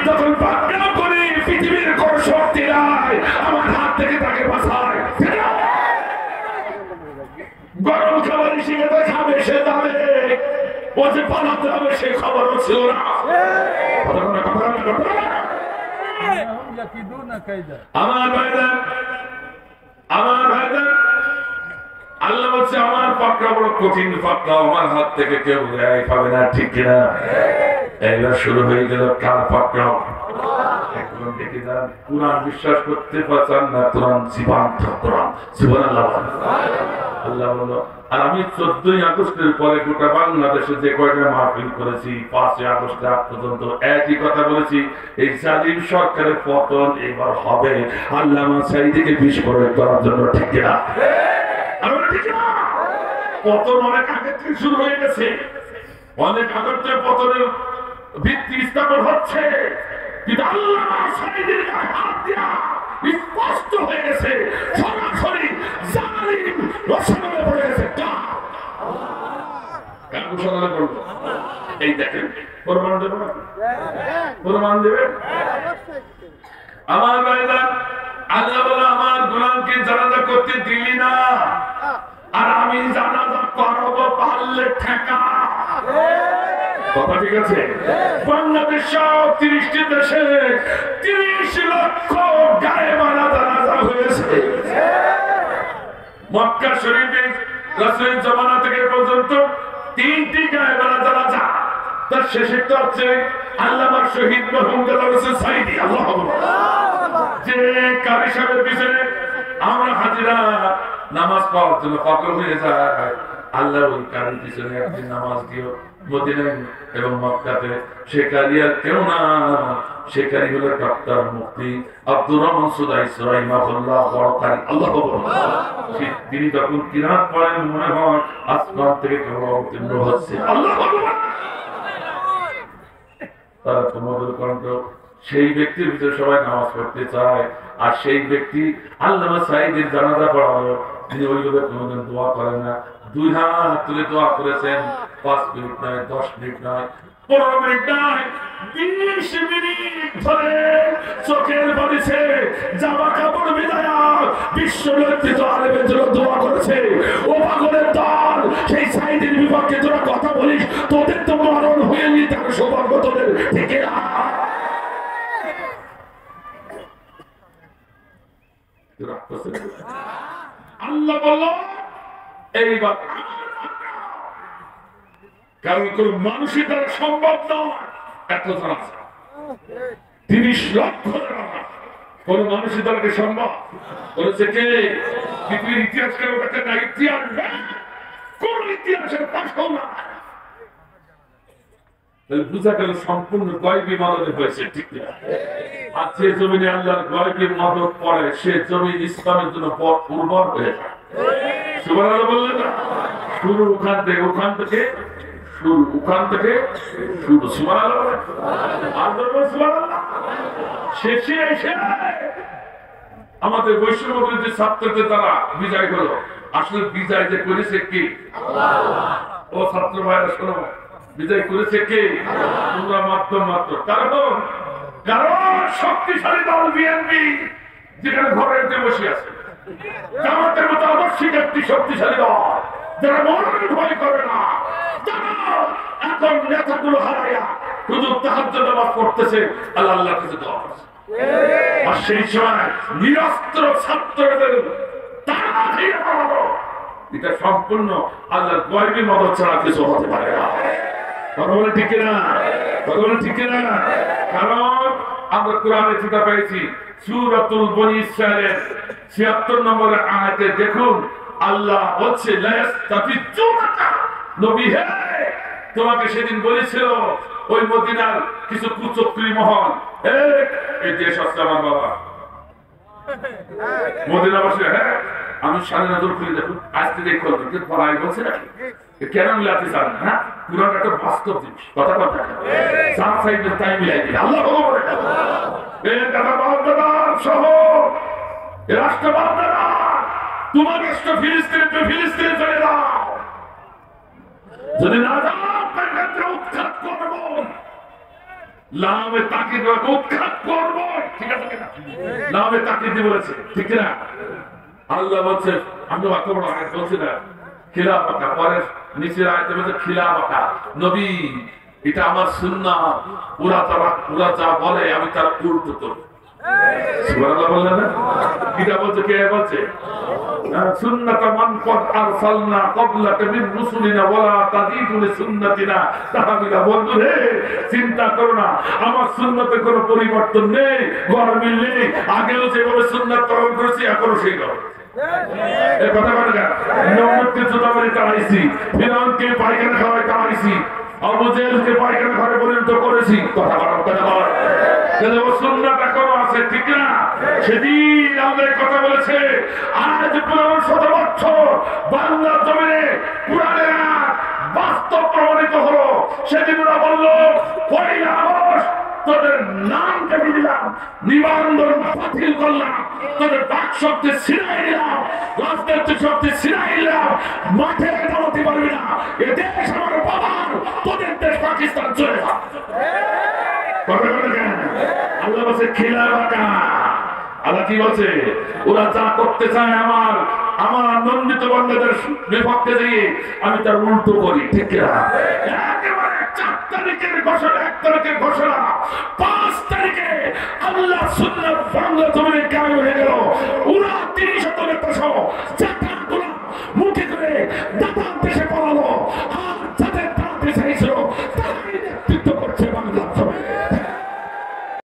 তখন পাকড়াও করি, পৃথিবীর কোন শক্তি নাই আমার হাত থেকে তাকে বাঁচায়। গরম খাবার হিসেবে তো খাবে সে যাবে, ও যে পালাতে হবে সে খবরও ছিল না। আমার ভাইজান, আমার ভাইজান, আল্লাহ বলছে আমার পাকড়া বড় কঠিন পাকড়া, আমার হাত থেকে কেউ রেহাই পাবে না, ঠিক কিনা? এইবার শুরু হয়ে গেল কার পাকড়া? কোরআন বিশ্বাস করতে পারছেন না, কোরআন জীবন্ত, কোরআন সুবহানাল্লাহ। আল্লাহ বলল, আর আমি 14ই আগস্টের পরে গোটা বাংলাদেশে যে কয়টা মাহফিল করেছি, 5ই আগস্ট আগ পর্যন্ত একই কথা বলেছি, এই জালিম সরকারের পতন এবার হবে আল্লামা সাঈদীকে বিষ প্রয়োগ করার জন্য, ঠিক কিনা? পতন অনেক আগে থেকে শুরু হয়ে গেছে, অনেক আগে থেকে পতনের ভিত্তি স্থাপন হচ্ছে, কিন্তু আল্লামা সাঈদীর গায়ে হাত দেয়া স্পষ্ট হয়ে গেছে সরাসরি জালিম রসায়নে পড়ে গেছে। কেন ঘোষণা করবো? এই দেখেন, প্রমাণ দেবে না? প্রমাণ দেবে? আমার ভাইরা, আল্লাহ বলে আমার গোলামকে জানাজা করতে দিলি না, আর আমি জানাজা করব পারলে ঠেকা। কথা ঠিক আছে? বাংলাদেশ সহ 30টি দেশে 30 লক্ষ গায়েবানা জানাজা হয়েছে। মক্কা শরীফে রাসূলের জামানা থেকে পর্যন্ত 3টি গায়েবানা জানাজা। তার শেষেরটা হচ্ছে আল্লামা শহীদ মরহুম জালাল হোসেন সাঈদী। আল্লাহু আকবার। যে কারি সাহেবের পিছনে আমরা হাজিরা নামাজ পড়ার জন্য পাগল হয়ে যায়, আল্লাহ ওই কারির পিছনে একদিন নামাজ দিও মদিনায় এবং মক্কাতে। সে কারি আর কেউ না, সে কারি হলো ডক্টর মুফতি আব্দুর রহমান সুদাইস রাহিমাহুল্লাহ, বড় কারি। আল্লাহু আকবার। তিনি যখন কিরাত পড়েন মনে হয় আসমান থেকে কেউ অবতীর্ণ হচ্ছে। আল্লাহু আকবার। তারা তোমাদের কণ্ঠ, সেই ব্যক্তির ভিতরে সবাই নামাজ পড়তে চায়, আর সেই ব্যক্তি আল্লামা সাঈদীর জানাজা পড়ালো, তিনি ওইভাবে কোনোদিন দোয়া করেন না। 2 হাত তুলে দোয়া করেছেন, 5 মিনিট নয়, 10 মিনিট নয়, 15 মিনিট নয়, 20 মিনিট ধরে চোখের বালিশে জামা কাপড় ভিজায়া বিশ্ব লজ্জিত আলেমের জন্য দোয়া করেছে। ও পাগলের দল, সেই সাঈদীর বিপক্ষে তোরা কথা বলিস, তোদের তো মরণ হয়ে নি, তার সৌভাগ্য তোদের, ঠিক না? আল্লাহ বলল এইবার, কারণ কোন মানুষের দ্বারা সম্ভব নয় এত জানাজা। 30 লক্ষ জানাজা কোন মানুষের দ্বারা সম্ভব করেছে কে? পৃথিবীর ইতিহাস কেন কাছে না? ইতিহাস কোন ইতিহাসের পাশও না। বুঝা গেল সম্পূর্ণ গয়বী মানবে হয়েছে, ঠিক না? আর যে জমিনে আল্লাহর গয়বীর মদত পড়ে সে জমি ইসলামের জন্য উর্বর হয়ে যায়। সুবহানাল্লাহ বললেন না? শুরু ওখান থেকে শুরু। সুবহানাল্লাহ বলেন। আর বলবেন সুবহানাল্লাহ। শেষে এসে আমাদের বৈষম্য বিরোধী ছাত্রদের দ্বারা বিজয় হলো। আসলে বিজয় যে করেছে কি? ও ছাত্র ভাইরা শোনো, বিজয় করেছে কে? তোমরা মাত্র। কারণ শক্তিশালী দল বিএনপি যেখানে ঘরে বসে আছে, জামাতের মতো আদর্শিক একটি শক্তিশালী দল যারা মরণ ভয় করে না, এখন নেতাগুলো হারাইয়া শুধু তাহাজ্জুদ নামাজ পড়তেছে, আল্লাহর কাছে দোয়া করছে। আর সেই সময় নিরস্ত্র ছাত্রদের এটা সম্পূর্ণ আল্লাহর গয়বী মদত ছাড়া কিছু হতে পারে না। কথা বলে ঠিক না? কারণ আমরা কোরআনে চিন্তা পেয়েছি সূরাতুল বনী ইসরাঈলের ৭৬ নম্বরের আয়াতে দেখুন, আল্লাহ বলছে নবী হে, তোমাকে সেদিন বলেছিল ওই মদিনার কিছু কুচক্রী মহল, এই দেশ হচ্ছে আমার বাবা মদিনা বসে, হ্যাঁ আমি সাড়ে নজর খুলে দেখুন আজকে দেখো পড়াই বলছে নাকি কেন মিলাতে চান না? পুরান একটা বাস্তব জিনিস, কথা যার চাইবে তাই মিলাই দিন। আল্লাহ সহ রাষ্ট্র বাপদাদা, তোমার রাষ্ট্র ফিলিস্তিনে চলে যাও, যদি না যাও উৎখাত করবো, লামে তাকিদ উৎখাত করবো, ঠিক আছে কিনা? লামে তাকিদ বলেছে, ঠিক না? আল্লাহ বলছে, আমি অত বড় আয়াত বলছি না, খিলাফাতা, পরে নিচের আয়াতে বলছে খিলাফাতা, নবী এটা আমার সুন্নাত, ওরা যা বলে আমি তার উল্টো করব। সুবহানাল্লাহ বললেন না? কিটা বলছে, কে বলছে? সুন্নাতা মান কদ আরসালনা ক্বাবলাকা মিন রুসুলিনা ওয়ালা তাজিদু লিসুন্নাতিনা তাহবিলা। বন্ধু রে, চিন্তা করো না, আমার সুন্নতে কোনো পরিবর্তন নেই, গরমিল নেই, আগেও যেভাবে সুন্নাত পালন করেছি এখনো সেই ভাবে। এই কথা বলে না, নবুয়তকে জুতা মেরে তাড়াইছি, ফিরআউনকে পায়খানা খাওয়ায় তাড়াইছি, আবু জেহেলকে পায়খানা ঘরে পরিণত করেছি, কথা বলার কথা বল। কিন্তু ও সুন্নাত এখনো আছে, ঠিক না? সেদিন আল্লাহ কথা বলেছে, আজ ১৫০০ বছর বাংলার জমিনে কুরআনের বাস্তব প্রমাণিত হলো। সেদিন ওরা বলল, পয়লা আগস্ট তোদের নাম কেটে দিলাম, নিবন্ধন বাতিল করলাম, তোদের বাক শক্তি ছিনাই দিলাম, রাজনৈতিক শক্তি ছিনাই দিলাম, মাঠে দাঁড়াতে পারবি না, এ দেশ আমার বাবার, তোদের দেশ পাকিস্তান চলে যা। আল্লাহ বলছে খিলাফাতা, আল্লাহ কি বলছে? ওরা যা করতে চায় আমার নন্দিত বান্দাদের বিপক্ষে দিয়ে আমি তার উল্টো করি, ঠিক না? একেবারে ৪ তারিখের ঘোষণা, ১ তারিখের ঘোষণা, ৫ তারিখে আল্লাহ সুন্নাত বাংলা জমিনে